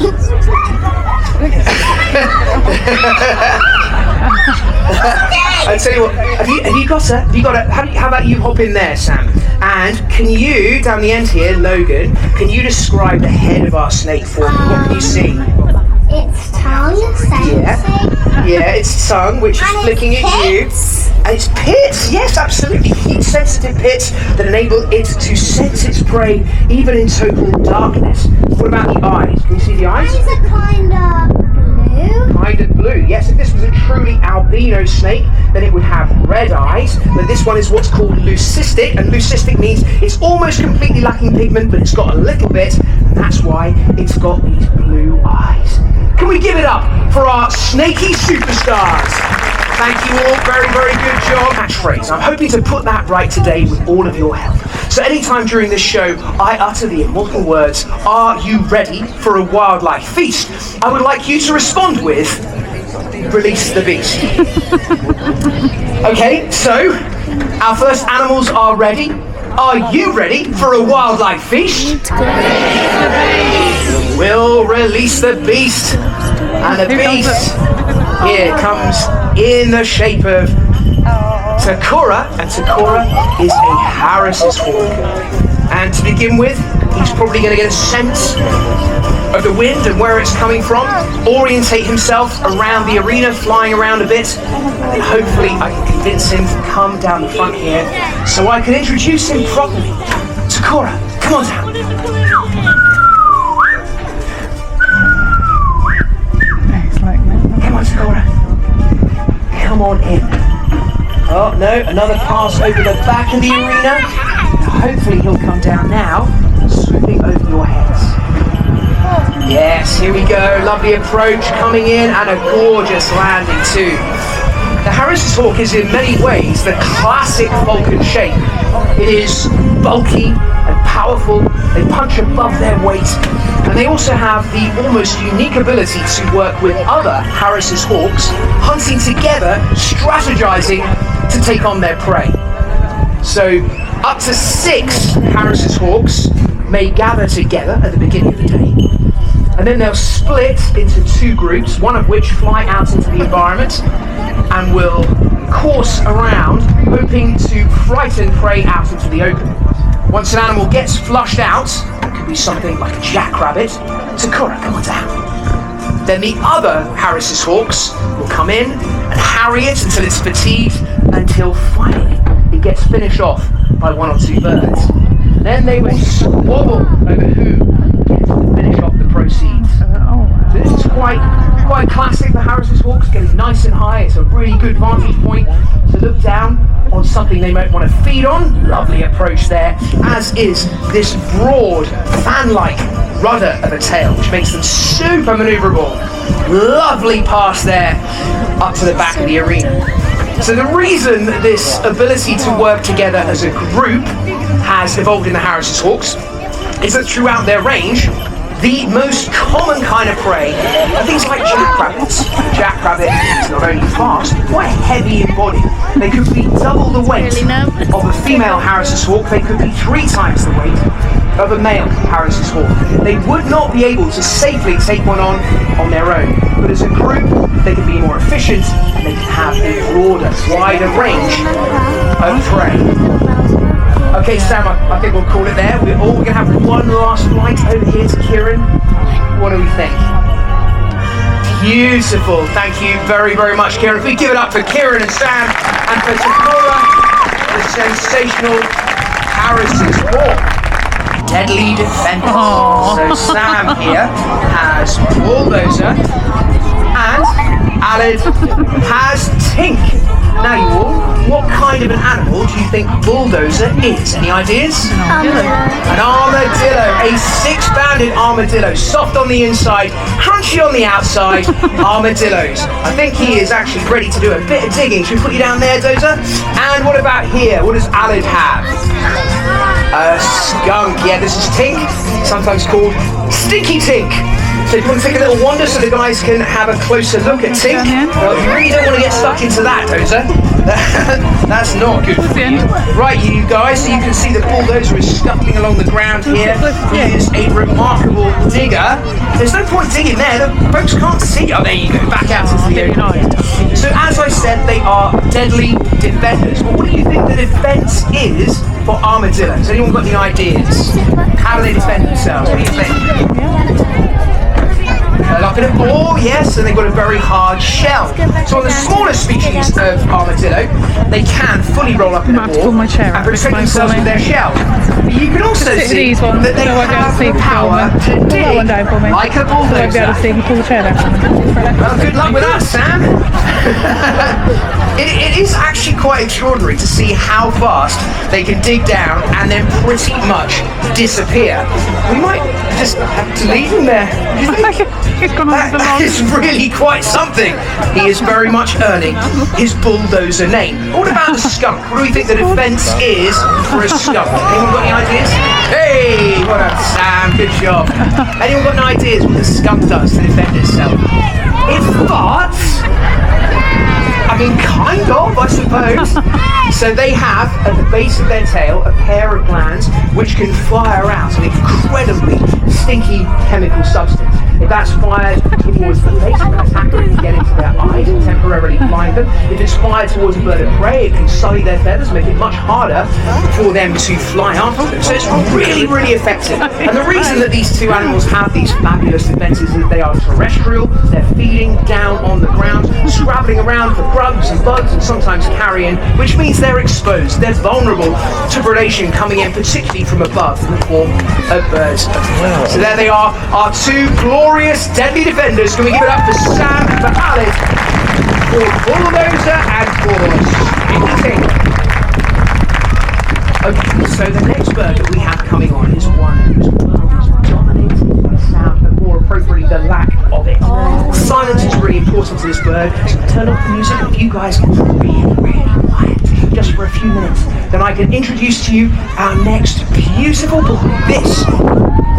I tell you what, have you got it? How about you hop in there, Sam? And can you, down the end here, Logan, can you describe the head of our snake for me? What can you see? Its tongue, Yeah, its tongue, which is flicking at you. And its pits, yes, absolutely, heat-sensitive pits that enable it to sense its prey even in total darkness. What about the eyes? Can you see the eyes? Eyes are kind of blue. Kind of blue, yes. If this was a truly albino snake, then it would have red eyes. But this one is what's called leucistic, and leucistic means it's almost completely lacking pigment, but it's got a little bit, and that's why it's got these blue eyes. Can we give it up for our snaky superstars? Thank you all, very, very good job. Catchphrase, I'm hoping to put that right today with all of your help. So anytime during this show, I utter the immortal words, "Are you ready for a wildlife feast?" I would like you to respond with, "Release the beast." Okay, so our first animals are ready. Are you ready for a wildlife feast? We'll release the beast. And the beast here comes in the shape of Takora, and Takora is a Harris's hawk. And to begin with, he's probably going to get a sense of the wind and where it's coming from, orientate himself around the arena, flying around a bit, and then hopefully I can convince him to come down the front here so I can introduce him properly. Sakura, come on down. Come on, Sakura. Come on in. Oh no, another pass over the back of the arena. Hopefully he'll come down now, swooping over your heads. Yes, here we go. Lovely approach coming in and a gorgeous landing too. The Harris's hawk is in many ways the classic falcon shape. It is bulky and powerful. They punch above their weight, and they also have the almost unique ability to work with other Harris's hawks, hunting together, strategizing to take on their prey. So up to 6 Harris's hawks may gather together at the beginning of the day, and then they'll split into 2 groups, one of which fly out into the environment and will course around, hoping to frighten prey out into the open. Once an animal gets flushed out, it could be something like a jackrabbit, Sakura, come on down. Then the other Harris's hawks will come in and harry it until it's fatigued, until finally it gets finished off by 1 or 2 birds. Then they will squabble over who gets to finish off the proceeds. So this is quite classic. The Harris's hawks getting nice and high. It's a really good vantage point to look down on something they might want to feed on. Lovely approach there, as is this broad fan-like rudder of a tail, which makes them super maneuverable. Lovely pass there up to the back of the arena. So the reason this ability to work together as a group has evolved in the Harris's hawks is that throughout their range, the most common kind of prey are things like jackrabbits. The jackrabbit is not only fast, but quite heavy in body. They could be double the weight of a female Harris's hawk. They could be 3 times the weight of a male Harris's hawk. They would not be able to safely take one on their own. But as a group, they can be more efficient and they can have a broader, wider range of prey. Okay, Sam, I think we'll call it there. We're going to have one last flight over here to Kieran. What do we think? Beautiful. Thank you very, very much, Kieran. If we give it up for Kieran and Sam and for Sakura, the sensational Harris's hawk. Deadly defenders. So Sam here has Bulldozer and Alid has Tink. Now you all, what kind of an animal do you think Bulldozer is? Any ideas? An armadillo, a 6-banded armadillo, soft on the inside, crunchy on the outside, armadillos. I think he is actually ready to do a bit of digging. Should we put you down there, Dozer? And what about here? What does Alid have? A skunk. Yeah, this is Tink, sometimes called Stinky Tink. So if you want to take a little wander so the guys can have a closer look at Tink, well, you really don't want to get stuck into that, Dozer. That's not good for you. Right, you guys, so you can see the Bulldozer is scuttling along the ground here. He is a remarkable digger. There's no point digging there, the folks can't see. Oh, there you go, back out into the open. So as I said, they are deadly defenders. But what do you think the defense is for armadillos? Anyone got any ideas? How do they defend themselves? What do you think? Like an ball, yes, and they've got a very hard shell. So on the smaller species of armadillo, they can fully roll up in a ball and protect themselves with their shell. But you can also see that they have the power to dig like a bulldozer. Well, good luck with that, Sam. It is actually quite extraordinary to see how fast they can dig down and then pretty much disappear. We might just have to leave him there. That is really quite something. He is very much earning his Bulldozer name. What about the skunk? What do we think the defense is for a skunk? Anyone got any ideas? Hey, well done, Sam. Good job. Anyone got any ideas what the skunk does to defend itself? It farts. I mean, kind of, I suppose. So they have, at the base of their tail, a pair of glands which can fire out an incredibly stinky chemical substance. If that's fired towards the face, it can attack them to get into their eyes and temporarily temporarily blind them. If it's fired towards a bird of prey, it can sully their feathers, make it much harder for them to fly after them. So it's really, really effective. And the reason that these two animals have these fabulous defenses is that they are terrestrial, they're feeding down on the ground, scrabbling around for grubs and bugs and sometimes carrion, which means they're exposed, they're vulnerable to predation coming in, particularly from above in the form of birds as well. So there they are, our two glorious deadly defenders. Can we give it up for Sam, for Alice, for Bulldozer and for Stinky? Okay, so the next bird that we have coming on is one who's dominating by sound, but more appropriately the lack of it. Silence is really important to this bird, so turn off the music and if you guys can be really quiet just for a few minutes, then I can introduce to you our next beautiful boy. This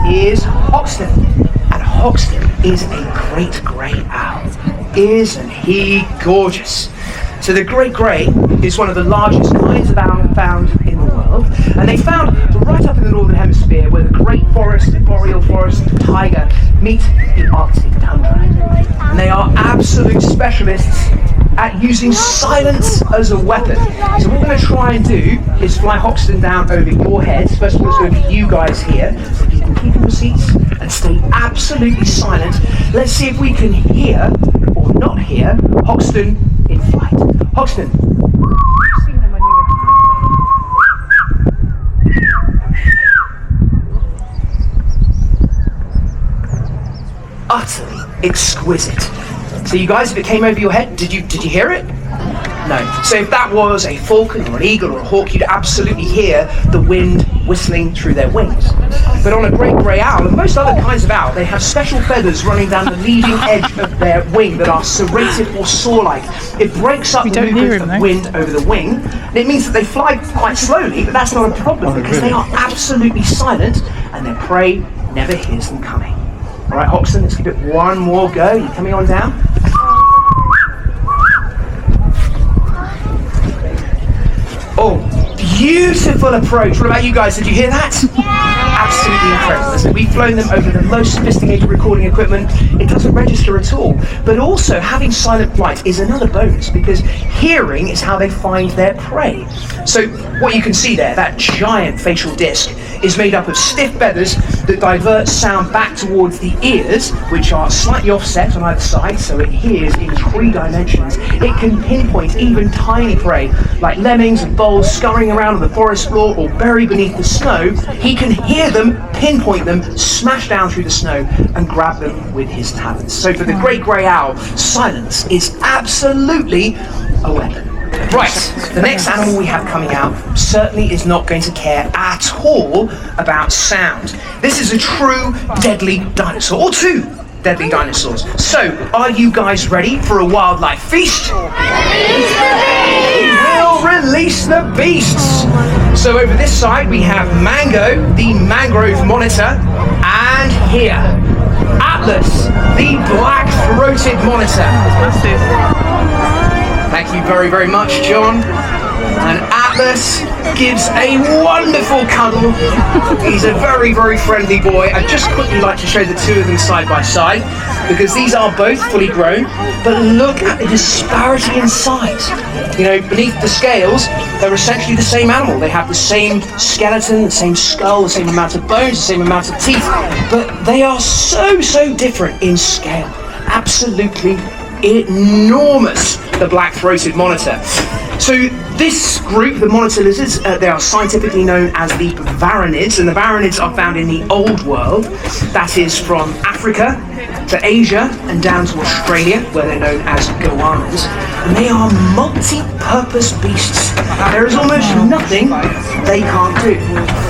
is Hoxton, and Hoxton is a great grey owl. Isn't he gorgeous? So the great grey is one of the largest kinds of owl found in the world, and they found right up in the northern hemisphere where the great forest, the boreal forest, the taiga meet the Arctic tundra. And they are absolute specialists at using silence as a weapon. So what we're going to try and do is fly Hoxton down over your heads. First of all, it's going to be you guys here. So if you can keep in your seats and stay absolutely silent. Let's see if we can hear or not hear Hoxton in flight. Hoxton. Utterly exquisite. So you guys, if it came over your head, did you hear it? No. So if that was a falcon or an eagle or a hawk, you'd absolutely hear the wind whistling through their wings. But on a great grey owl, and most other kinds of owl, they have special feathers running down the leading edge of their wing that are serrated or saw-like. It breaks up the movement of wind over the wing, and it means that they fly quite slowly, but that's not a problem because they are absolutely silent and their prey never hears them coming. All right, Hoxton, let's give it one more go. You coming on down? Oh, beautiful approach. What about you guys? Did you hear that? Absolutely incredible. So we've flown them over the most sophisticated recording equipment. It doesn't register at all. But also, having silent flight is another bonus because hearing is how they find their prey. So what you can see there, that giant facial disc, is made up of stiff feathers that divert sound back towards the ears, which are slightly offset on either side, so it hears in 3 dimensions. It can pinpoint even tiny prey, like lemmings and voles scurrying around on the forest floor or buried beneath the snow. He can hear them, pinpoint them, smash down through the snow, and grab them with his talons. So for the great grey owl, silence is absolutely a weapon. Right, the next animal we have coming out certainly is not going to care at all about sound. This is a true deadly dinosaur, or 2 deadly dinosaurs. So, are you guys ready for a wildlife feast? We'll release the beasts. So over this side we have Mango, the mangrove monitor, and here, Atlas, the black-throated monitor. Thank you very, very much, John. And Atlas gives a wonderful cuddle. He's a very, very friendly boy. I'd just quickly like to show the two of them side by side because these are both fully grown, but look at the disparity in size. You know, beneath the scales, they're essentially the same animal. They have the same skeleton, the same skull, the same amount of bones, the same amount of teeth, but they are so, so different in scale. Absolutely enormous, the black-throated monitor. So this group, the monitor lizards, they are scientifically known as the varanids, and the varanids are found in the Old World. That is from Africa to Asia and down to Australia, where they're known as goannas. And they are multi-purpose beasts. There is almost nothing they can't do.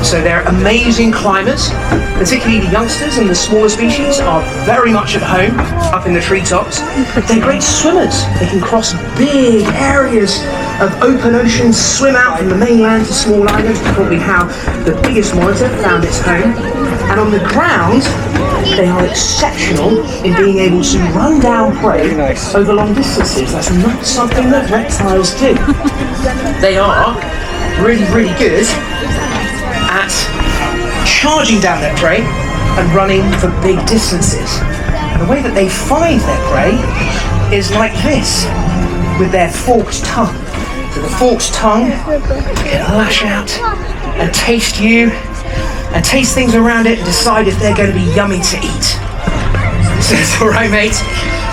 So they're amazing climbers, particularly the youngsters and the smaller species are very much at home up in the treetops. They're great swimmers. They can cross big areas of open ocean, swim out from the mainland to small islands, probably how the biggest monitor found its home. And on the ground, they are exceptional in being able to run down prey over long distances. That's not something that reptiles do. They are really, really good at charging down their prey and running for big distances. And the way that they find their prey is like this. with their forked tongue. So the forked tongue can lash out and taste you and taste things around it and decide if they're going to be yummy to eat. So it's all right, mate.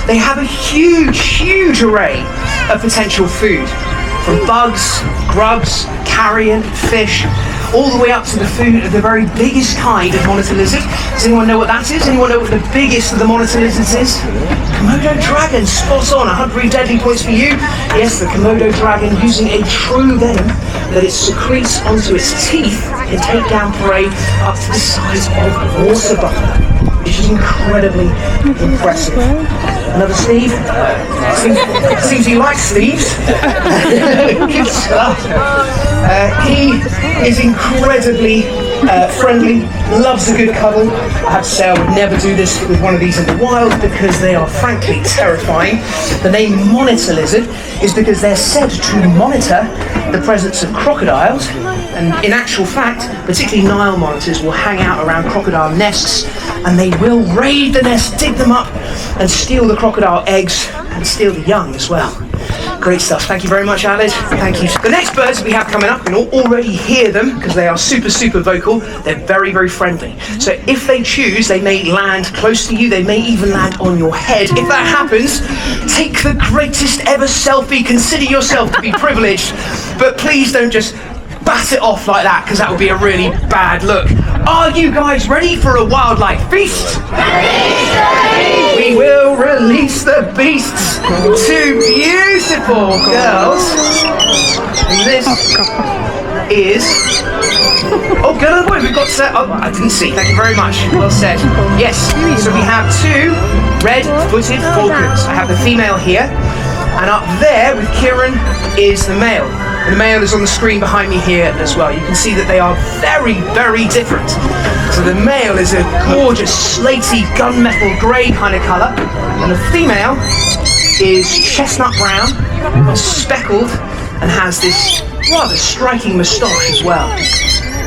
They have a huge array of potential food, from bugs, grubs, carrion, fish, all the way up to the food of the very biggest kind of monitor lizard. Does anyone know what that is? Anyone know what the biggest of the monitor lizards is? Komodo dragon, spot on, 100 deadly points for you. Yes, the Komodo dragon, using a true venom that it secretes onto its teeth, can take down prey up to the size of water buffalo, which is incredibly impressive. Another Steve. Seems he likes Steves. Good stuff. He is incredibly friendly, loves a good cuddle. I have to say I would never do this with one of these in the wild because they are frankly terrifying. The name monitor lizard is because they're said to monitor the presence of crocodiles, and in actual fact, particularly Nile monitors will hang out around crocodile nests and they will raid the nest, dig them up and steal the crocodile eggs and steal the young as well. Great stuff. Thank you very much, Alid. Thank you. The next birds we have coming up, you can already hear them because they are super vocal. They're very friendly. So if they choose, they may land close to you. They may even land on your head. If that happens, take the greatest ever selfie. Consider yourself to be privileged, but please don't just bat it off like that because that would be a really bad look. Are you guys ready for a wildlife feast? We will release the beasts. Two beautiful girls. And this is... Oh, girl and boy, we've got... Oh, I didn't see. Thank you very much. Well said. Yes, so we have two red-footed falcons. I have the female here. And up there with Kieran is the male. And the male is on the screen behind me here as well. You can see that they are very different. So the male is a gorgeous slaty gunmetal grey kind of colour, and the female is chestnut brown, speckled, and has this rather striking moustache as well.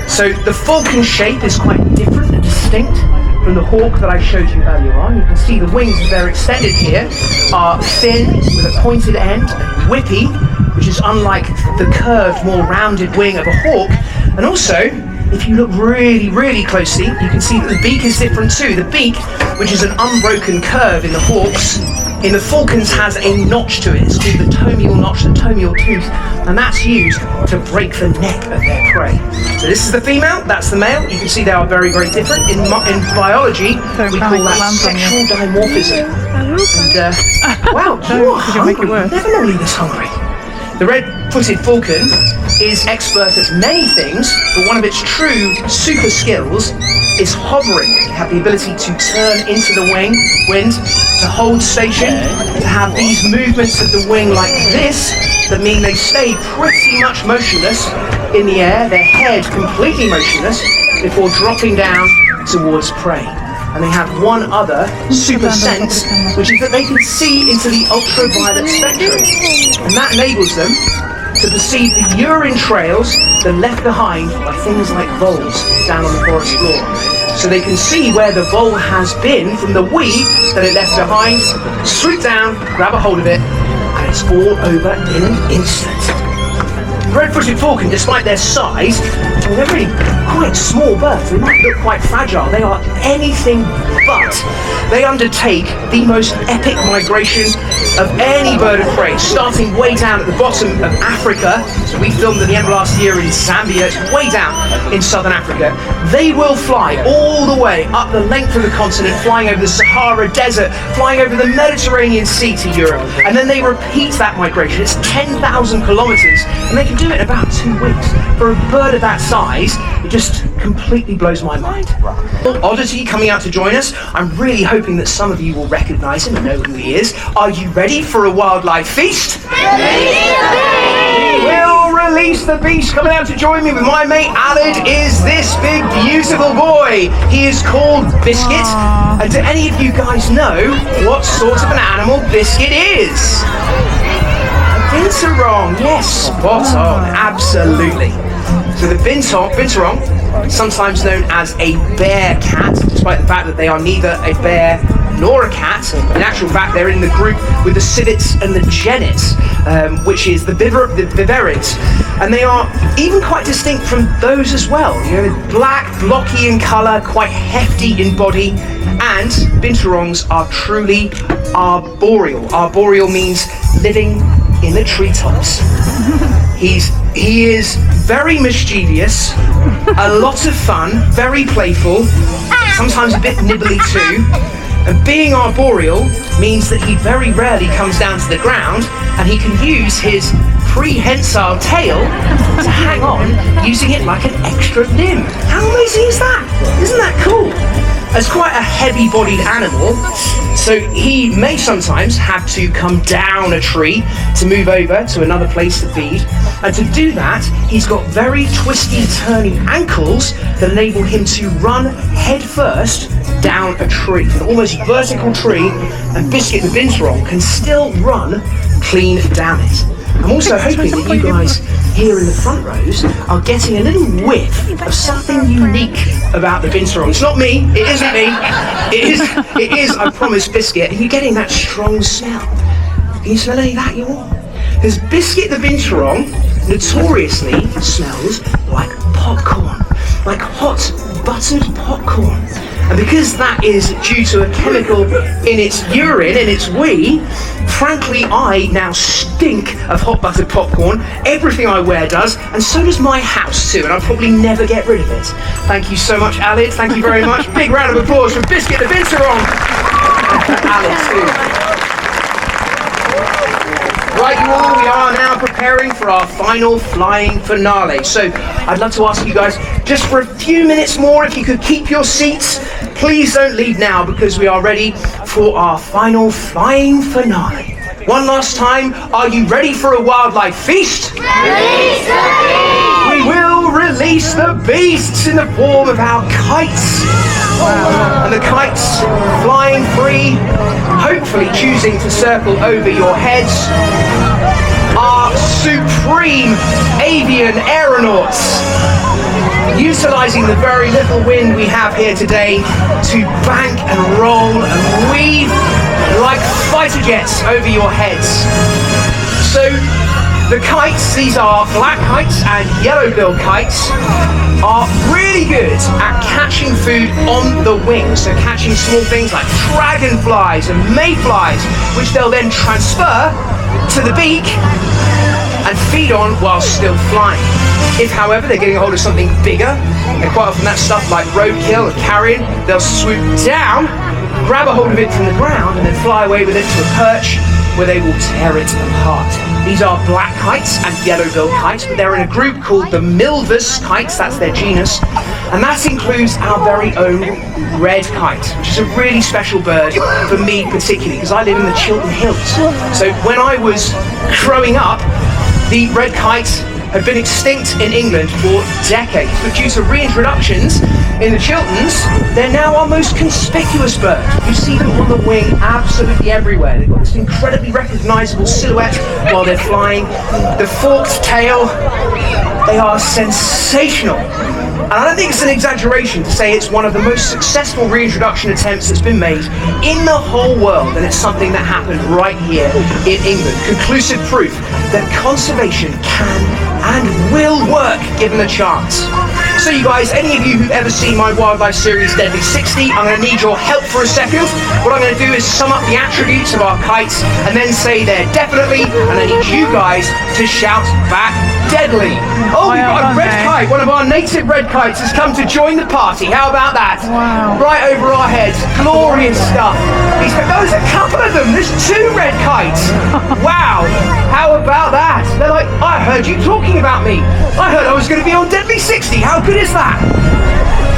So the falcon shape is quite different and distinct from the hawk that I showed you earlier on. You can see the wings as they're extended here are thin with a pointed end, whippy, which is unlike the curved, more rounded wing of a hawk. And also, if you look really closely, you can see that the beak is different too. The beak, which is an unbroken curve in the hawks, in the falcons has a notch to it. It's called the tomial notch, the tomial tooth, and that's used to break the neck of their prey. So this is the female, that's the male. You can see they are very different. In biology, we call that sexual dimorphism. And, wow, you are hungry. Never normally this hungry. The red-footed falcon is expert at many things, but one of its true super skills is hovering. You have the ability to turn into the wind, to hold station, to have these movements of the wing like this that mean they stay pretty much motionless in the air, their head completely motionless before dropping down towards prey. And they have one other super sense, which is that they can see into the ultraviolet spectrum. And that enables them to perceive the urine trails that are left behind by things like voles down on the forest floor. So they can see where the vole has been from the weed that it left behind, swoop down, grab a hold of it, and it's all over in an instant. Red-footed falcon, despite their size, they're really quite small birds. They might look quite fragile. They are anything but. They undertake the most epic migration of any bird of prey, starting way down at the bottom of Africa. So we filmed at the end of last year in Zambia. It's way down in southern Africa. They will fly all the way up the length of the continent, flying over the Sahara Desert, flying over the Mediterranean Sea to Europe. And then they repeat that migration. It's 10,000 kilometers, and they can do it in about 2 weeks. For a bird of that size, it just completely blows my mind. Oddity coming out to join us. I'm really hoping that some of you will recognize him and know who he is. Are you ready for a wildlife feast? We'll release the beast. Coming out to join me with my mate Alid is this big beautiful boy. He is called Biscuit. And do any of you guys know what sort of an animal Biscuit is? Binturong, yes, spot on, absolutely. So the binturong, sometimes known as a bear cat, despite the fact that they are neither a bear nor a cat. In actual fact, they're in the group with the civets and the genets, which is the viverids. And they are even quite distinct from those as well. You know, black, blocky in colour, quite hefty in body, and binturongs are truly arboreal. Arboreal means living in the treetops. He is very mischievous, a lot of fun, very playful, sometimes a bit nibbly too. And being arboreal means that he very rarely comes down to the ground, and he can use his prehensile tail to hang on, using it like an extra limb. How amazing is that? Isn't that cool? As quite a heavy-bodied animal, so he may sometimes have to come down a tree to move over to another place to feed. And to do that, he's got very twisty, turny ankles that enable him to run head first down a tree, an almost vertical tree, and Biscuit the binturong can still run clean down it. I'm also hoping that you guys here in the front rows are getting a little whiff of something unique about the binturong. It's not me, it isn't me, it is, I promise, Biscuit. Are you getting that strong smell? Can you smell any of that, you all? Because Biscuit the binturong notoriously smells like popcorn, like hot buttered popcorn. And because that is due to a chemical in its urine, in its wee, frankly, I now stink of hot buttered popcorn. Everything I wear does, and so does my house too, and I'll probably never get rid of it. Thank you so much, Alid. Thank you very much. Big round of applause for Biscuit the binturong. And for Alid too. Right, you all, we are now preparing for our final flying finale. So I'd love to ask you guys, just for a few minutes more, if you could keep your seats. Please don't leave now, because we are ready for our final flying finale. One last time, are you ready for a wildlife feast? Release the beast! We will release the beasts in the form of our kites. Wow. And the kites flying free, hopefully choosing to circle over your heads, are supreme avian aeronauts, utilising the very little wind we have here today to bank and roll and weave like fighter jets over your heads. So the kites, these are black kites and yellow-billed kites, are really good at catching food on the wing, so catching small things like dragonflies and mayflies, which they'll then transfer to the beak and feed on while still flying. If, however, they're getting a hold of something bigger, and quite often that's stuff like roadkill or carrion, they'll swoop down, grab a hold of it from the ground, and then fly away with it to a perch where they will tear it apart. These are black kites and yellow-billed kites, but they're in a group called the milvus kites, that's their genus, and that includes our very own red kite, which is a really special bird for me particularly, because I live in the Chiltern Hills. So when I was growing up, the red kite had been extinct in England for decades, but due to reintroductions in the Chilterns, they're now our most conspicuous bird. You see them on the wing absolutely everywhere. They've got this incredibly recognisable silhouette while they're flying. The forked tail, they are sensational. And I don't think it's an exaggeration to say it's one of the most successful reintroduction attempts that's been made in the whole world, and it's something that happened right here in England. Conclusive proof that conservation can and will work given a chance. So you guys, any of you who've ever seen my wildlife series Deadly 60, I'm going to need your help for a second. What I'm going to do is sum up the attributes of our kites and then say they're definitely, and I need you guys to shout back deadly. Oh, we've got a red kite. One of our native red kites has come to join the party. How about that? Wow. Right over our heads. Glorious stuff. There's a couple of them. There's 2 red kites. Wow. How about that? They're like, I heard you talking about me. I heard I was going to be on Deadly 60. How good is that?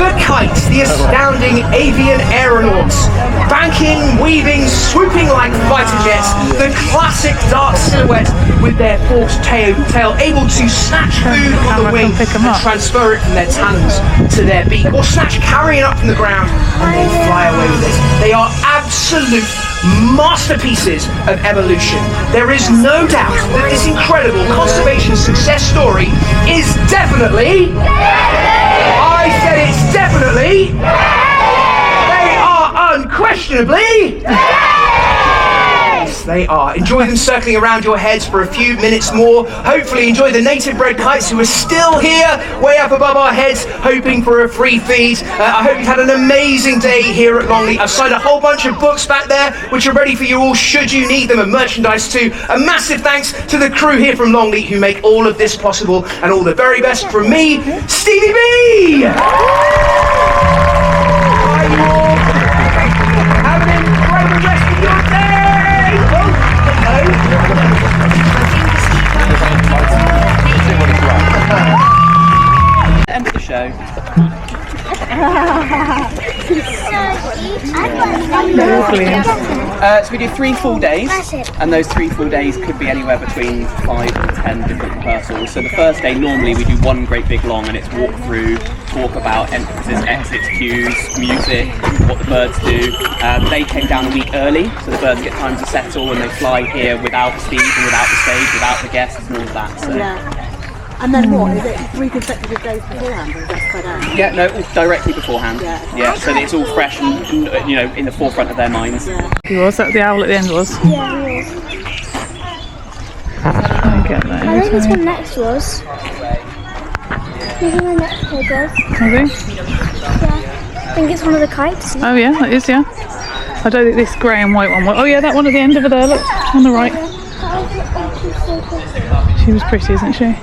The kites, the astounding avian aeronauts, banking, weaving, swooping like fighter jets, the classic dark silhouette with their forked tail, able to snatch food on the wing and transfer it from their talons to their beak, or snatch carrion up from the ground and then fly away with it. They are absolute masterpieces of evolution. There is no doubt that this incredible conservation success story is definitely... I said it's definitely... They are uncool. Unquestionably! Yes, they are. Enjoy them circling around your heads for a few minutes more. Hopefully enjoy the native bred kites who are still here, way up above our heads, hoping for a free feed. I hope you've had an amazing day here at Longleat. I've signed a whole bunch of books back there, which are ready for you all should you need them, and merchandise too. A massive thanks to the crew here from Longleat who make all of this possible, and all the very best from me, Stevie B! Bye, you all. Have an incredible rest of your day! End of the show. So we do 3 full days, and those 3 full days could be anywhere between 5 and 10 different rehearsals. So the first day, normally we do one great big long, and it's walk through, talk about entrances, exits, cues, music, what the birds do. They came down a week early, so the birds get time to settle, and they fly here without Steve and without the stage, without the guests and all of that. So. Yeah. And then what? Is it 3 consecutive days beforehand, or is that spread out? Yeah, no, all directly beforehand. Yeah, so that it's all fresh and, you know, in the forefront of their minds. Yeah. He was that the owl at the end was. Yeah, he was. I get that. I think this one next was. Maybe the next page was. Maybe. Yeah. I think it's one of the kites. Oh yeah, that is, yeah. I don't think this grey and white one was. Oh yeah, that one at the end over there, look, on the right. She was pretty, isn't she?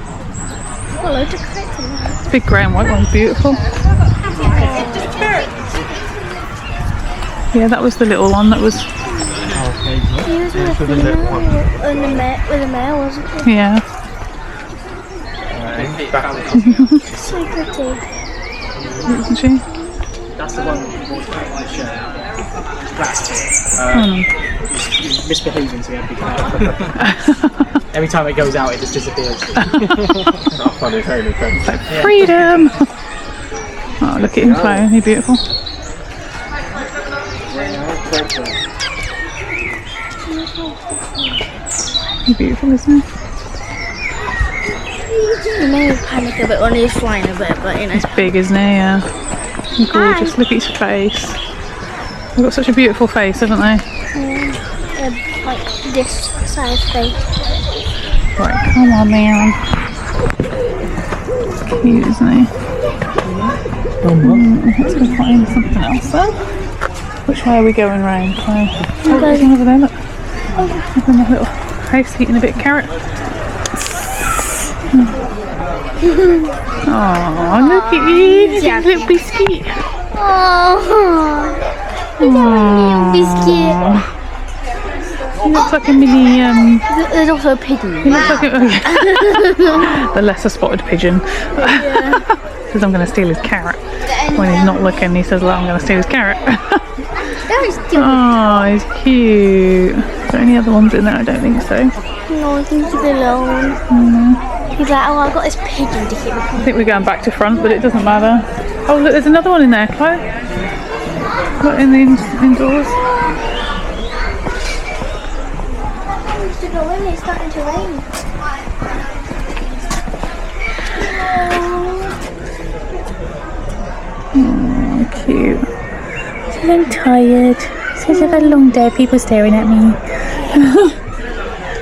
Got loads of kites in there. This big grey and white one's beautiful. Yeah, that was the little one that was. He was with a female and the male, wasn't he? Yeah. So pretty. Isn't she? That's the one which he's misbehaving, so we have to be careful. Every time it goes out, it just disappears. Not funny, very friends. Like freedom! Oh, look at him flying, isn't he beautiful? He's beautiful, isn't he? He may panic a bit when he's flying a bit, but you know. He's big, isn't he? Yeah. He's gorgeous, look at his face. They've got such a beautiful face, haven't they? Like this size face. Right, come on, man. Cute, isn't he? Let's go find something else then. Which way are we going round? Oh, there's one over there, look. Look at that little house eating a bit of carrot. Oh, look at you, Yeah. little biscuit. Oh, look at my biscuit. He looks like a mini, There's also a pigeon. he looks like a, the lesser spotted pigeon. Says I'm going to steal his carrot. When he's not looking, he says, well, I'm going to steal his carrot. That is cute. Oh, he's cute. Are there any other ones in there? I don't think so. No, I think he's alone. He's like, oh, I've got this pigeon to keep me I think we're going back to front, but it doesn't matter. Oh, look, there's another one in there, Chloe. Look, in the indoors. to go in, it's starting to rain. Oh, cute. I'm tired. Says I've had a long day, people staring at me.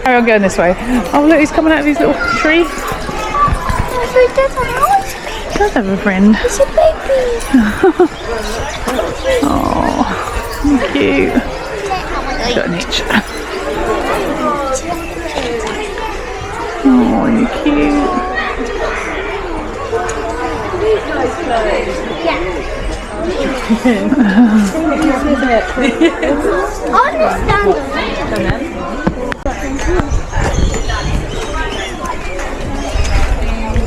Carry on going this way. Oh look, he's coming out of his little tree. He does have a friend. It's a baby. Oh, cute. He's got an itch. Oh, you're cute.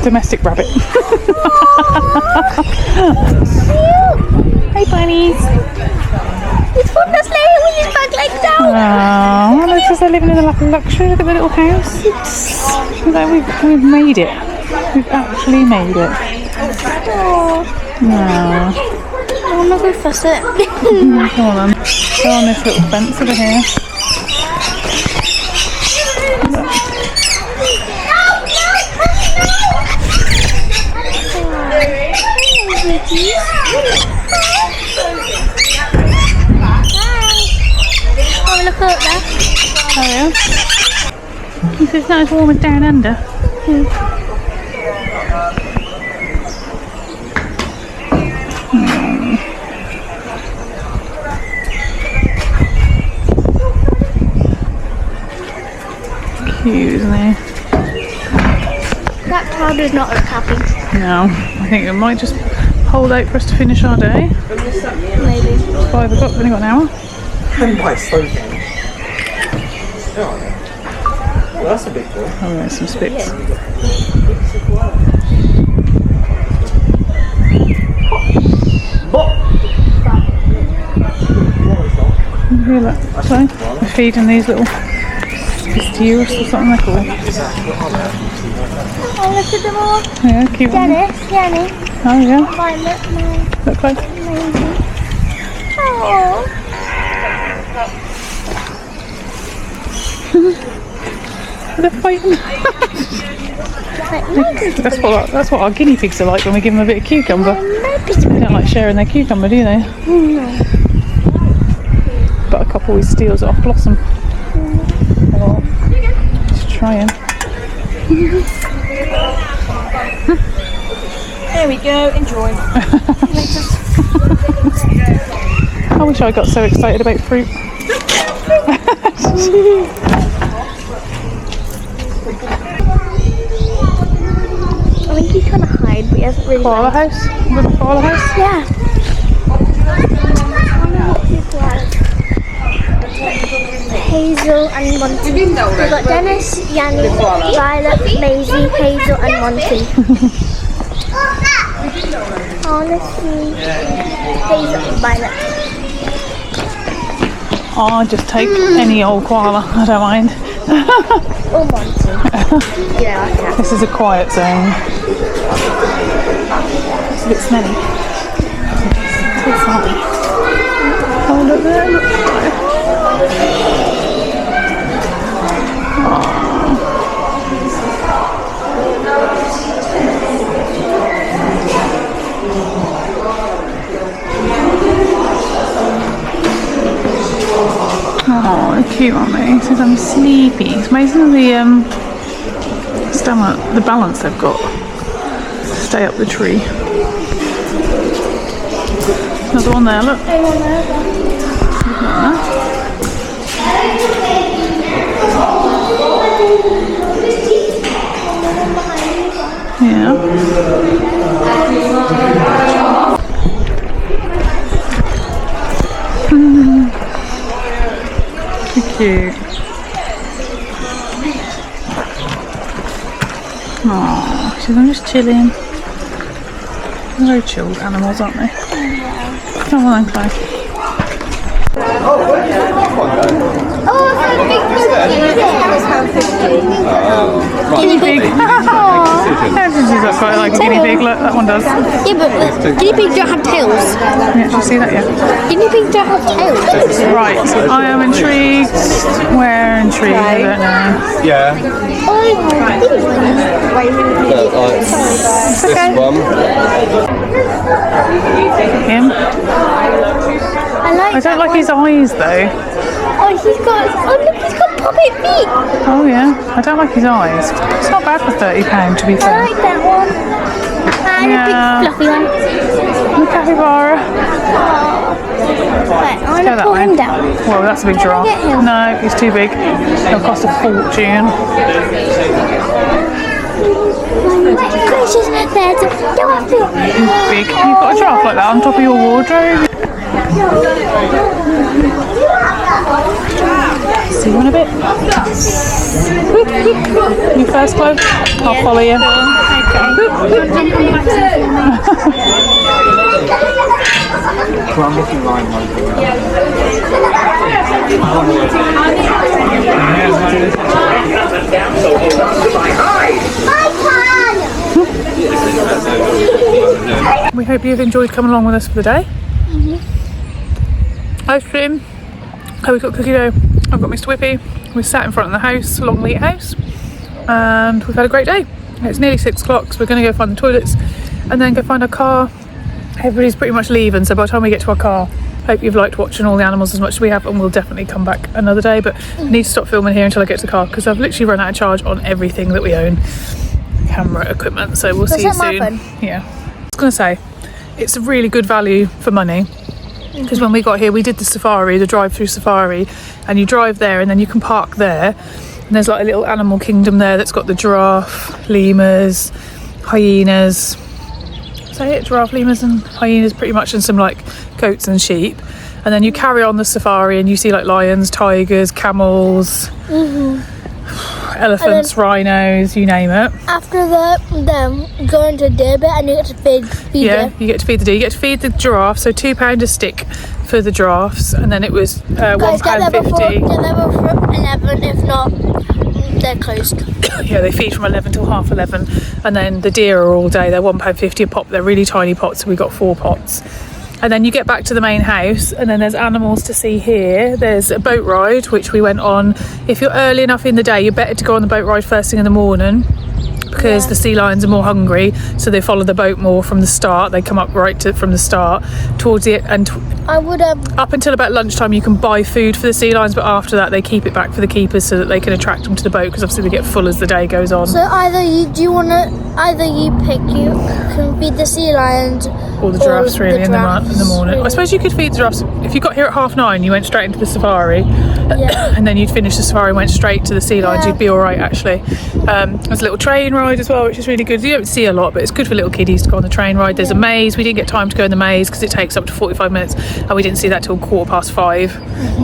Domestic rabbit. Hi bunnies. It's fun to slay with his back legs down. Oh, look, just they're living in a luxury. Look at the little house. Look like we've made it. We've actually made it. No. I'm not going to fuss it. Come on then. Go on this little fence over here. It's not as warm as down under. Cute, isn't he? That cloud does not look happy. No, I think it might just hold out for us to finish our day. Maybe. It's 5 o'clock, we've only got an hour. And by Staycay. Oh, well, that's a big one. Oh, there's some spits. You hear that? So, they're feeding these little steers or something they're called. Oh, look at them all. Yeah, cute one. Dennis, Yanni. Oh, yeah. Violet, Look close. amazing. Oh. They're fighting. That's what our guinea pigs are like when we give them a bit of cucumber. They don't like sharing their cucumber, do they? No. But a couple always steals it off Blossom. Oh, just trying. There we go, enjoy. I wish I got so excited about fruit. I think he's trying to hide, but he hasn't really. Koala house? Little koala house? Yeah. Hazel and Monty. We've got Dennis, Yanni, Violet, Maisie, Hazel and Monty. Oh, let's see. Hazel and Violet. I'll just take any old koala, I don't mind. Or Monty. Yeah, I can. This is a quiet zone. It's a bit smelly. It's a bit smelly. Oh, look there, look there. Oh, they're cute, aren't they? He says I'm sleepy. It's amazing the stomach, the balance they've got to stay up the tree. Another one there, look. Look at that. Yeah. Cute. Oh, she's just chilling. They're very chilled animals, aren't they? Come on then, Chloe. Guinea pig. She's got quite like a guinea pig. Look, that one does. Yeah, but guinea pigs don't have tails. Yeah, did you see that yet? Guinea pigs don't have tails. Right, I am intrigued. We're intrigued, I don't know. Yeah. It's okay. This one. Him. I I don't like his eyes though. Oh, he's got puppet feet. Oh yeah, I don't like his eyes. It's not bad for £30 to be I fair. like that one. And Yeah. a big fluffy one. The capybara. Right, I'm Go gonna that pull way. him down. Whoa, that's a big giraffe. get him? No, he's too big. It'll cost a fortune. Gracious, there's a giraffe. Big. You've got a giraffe like that on top of your wardrobe. See you in a bit. You first, Chloe? I'll follow you. We hope you've enjoyed coming along with us for the day. Ice cream. Chloe's got cookie dough. I've got Mr. Whippy. We sat in front of the house, Longleat house, and we've had a great day. It's nearly 6 o'clock, so we're going to go find the toilets and then go find our car. Everybody's pretty much leaving, so by the time we get to our car, Hope you've liked watching all the animals as much as we have, and we'll definitely come back another day, but I need to stop filming here until I get to the car because I've literally run out of charge on everything that we own, camera equipment. So we'll see you soon. Yeah, I was gonna say it's a really good value for money, because when we got here we did the safari, the drive-through safari, and you drive there and then you can park there, and there's like a little animal kingdom there that's got the giraffe, lemurs, hyenas. Say it, giraffe, lemurs and hyenas pretty much, and some like goats and sheep. And then you carry on the safari and you see like lions, tigers, camels, elephants, rhinos, you name it. After them go into the deer bit and you get to feed them. You get to feed the deer. You get to feed the giraffe, so £2 a stick for the giraffes, and then it was Guys, get there before £1.50. 11, if not, they're closed. Yeah, they feed from 11 till half 11, and then the deer are all day. They're £1.50 a pop. They're really tiny pots, so we got 4 pots. And then you get back to the main house, and then there's animals to see here. There's a boat ride, which we went on. If you're early enough in the day, you're better to go on the boat ride first thing in the morning, because the sea lions are more hungry, so they follow the boat more from the start. They come up from the start towards the end. Up until about lunchtime you can buy food for the sea lions, but after that they keep it back for the keepers so that they can attract them to the boat, because obviously they get full as the day goes on. So either you can feed the sea lions or the giraffes really in the morning. I suppose you could feed the giraffes if you got here at 9:30. You went straight into the safari, and then you'd finish the safari and went straight to the sea lions. You'd be all right actually. There's a little train ride as well, which is really good. You don't see a lot, but it's good for little kiddies to go on the train ride. There's a maze. We didn't get time to go in the maze because it takes up to 45 minutes, and we didn't see that till 5:15.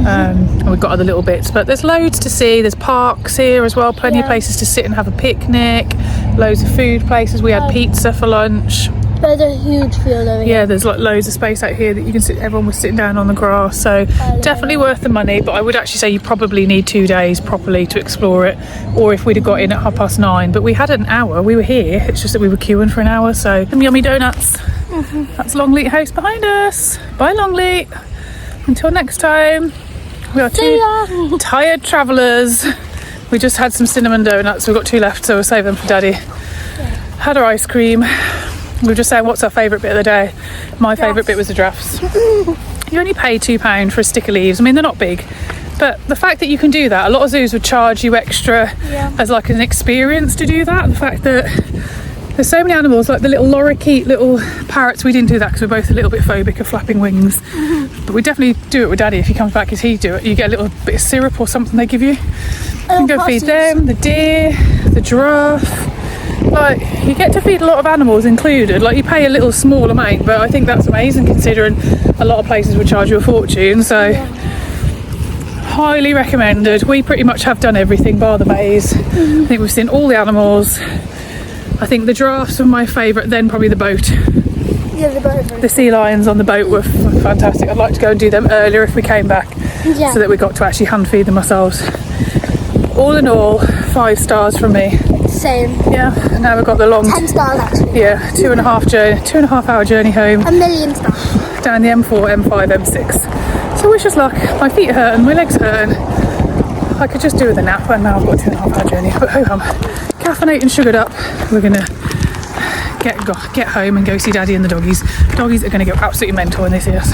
And we've got other little bits, but there's loads to see. There's parks here as well, plenty of places to sit and have a picnic, loads of food places. We had pizza for lunch. There's a huge field over here. Yeah, there's like loads of space out here that you can sit. Everyone was sitting down on the grass, so definitely worth the money. But I would actually say you probably need 2 days properly to explore it, or if we'd have got in at 9:30. But we had an hour. We were here. It's just that we were queuing for an hour. So some yummy donuts. That's Longleat House behind us. Bye, Longleat. Until next time. We are two tired travellers. We just had some cinnamon donuts. We've got 2 left, so we'll save them for Daddy. Had our ice cream. We were just saying, what's our favourite bit of the day? My favourite bit was the giraffes. You only pay £2 for a stick of leaves. I mean, they're not big, but the fact that you can do that, a lot of zoos would charge you extra as like an experience to do that. The fact that there's so many animals, like the little lorikeet, little parrots. We didn't do that because we're both a little bit phobic of flapping wings. But we definitely do it with Daddy. If he comes back, he do it. You get a little bit of syrup or something they give you. You can go feed them, the deer, the giraffe. Like, you get to feed a lot of animals included. Like, you pay a little small amount, but I think that's amazing considering a lot of places would charge you a fortune. So highly recommended. We pretty much have done everything bar the maze. I think we've seen all the animals. I think the giraffes were my favourite, then probably the boat. Yeah, the boat. The sea lions on the boat were fantastic. I'd like to go and do them earlier if we came back, so that we got to actually hand feed them ourselves. All in all, 5 stars from me. Same. Yeah, and now we've got the long 10 stars actually. Yeah, 2.5 hour journey home. 1,000,000 stars. Down the M4, M5, M6. So wish us luck. My feet are hurting, my legs are hurting. I could just do with a nap, and now I've got a 2.5 hour journey. But ho hum. Caffeinated and sugared up. We're gonna get home and go see Daddy and the doggies. Doggies are gonna go absolutely mental when they see us.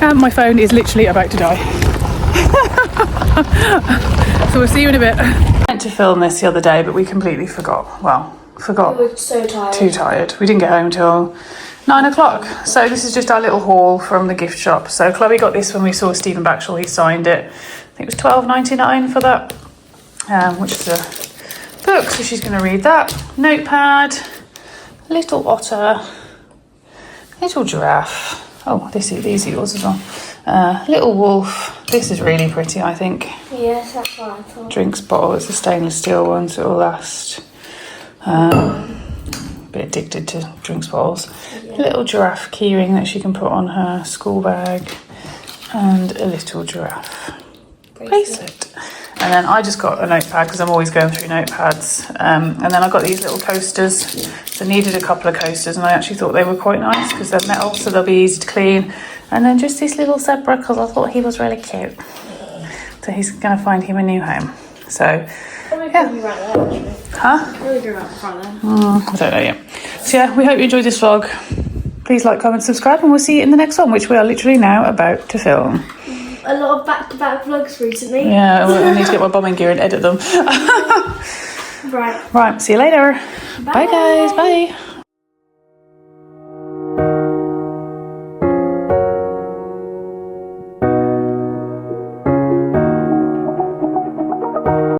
And my phone is literally about to die. So we'll see you in a bit. I meant to film this the other day, but we completely forgot. Well, forgot. We were so tired. Too tired. We didn't get home till 9 o'clock. So this is just our little haul from the gift shop. So Chloe got this when we saw Steve Backshall. He signed it. I think it was $12.99 for that, which is a book. So she's going to read that. Notepad, little otter, little giraffe. Oh, these are yours as well. Little wolf. This is really pretty, I think. Yes, that's what I thought. Drinks bottle. It's a stainless steel one, so it'll last. A bit addicted to drinks bottles. Little giraffe keyring that she can put on her school bag, and a little giraffe bracelet. And then I just got a notepad because I'm always going through notepads. And then I got these little coasters. So I needed a couple of coasters, and I actually thought they were quite nice because they're metal, so they'll be easy to clean. And then just this little zebra because I thought he was really cute. So he's going to find him a new home. So, yeah. Huh? I don't know yet. So yeah, we hope you enjoyed this vlog. Please like, comment, subscribe, and we'll see you in the next one, which we are literally now about to film. A lot of back-to-back vlogs recently. Yeah, I need to get my bombing gear and edit them. Right. Right, see you later. Bye guys, bye.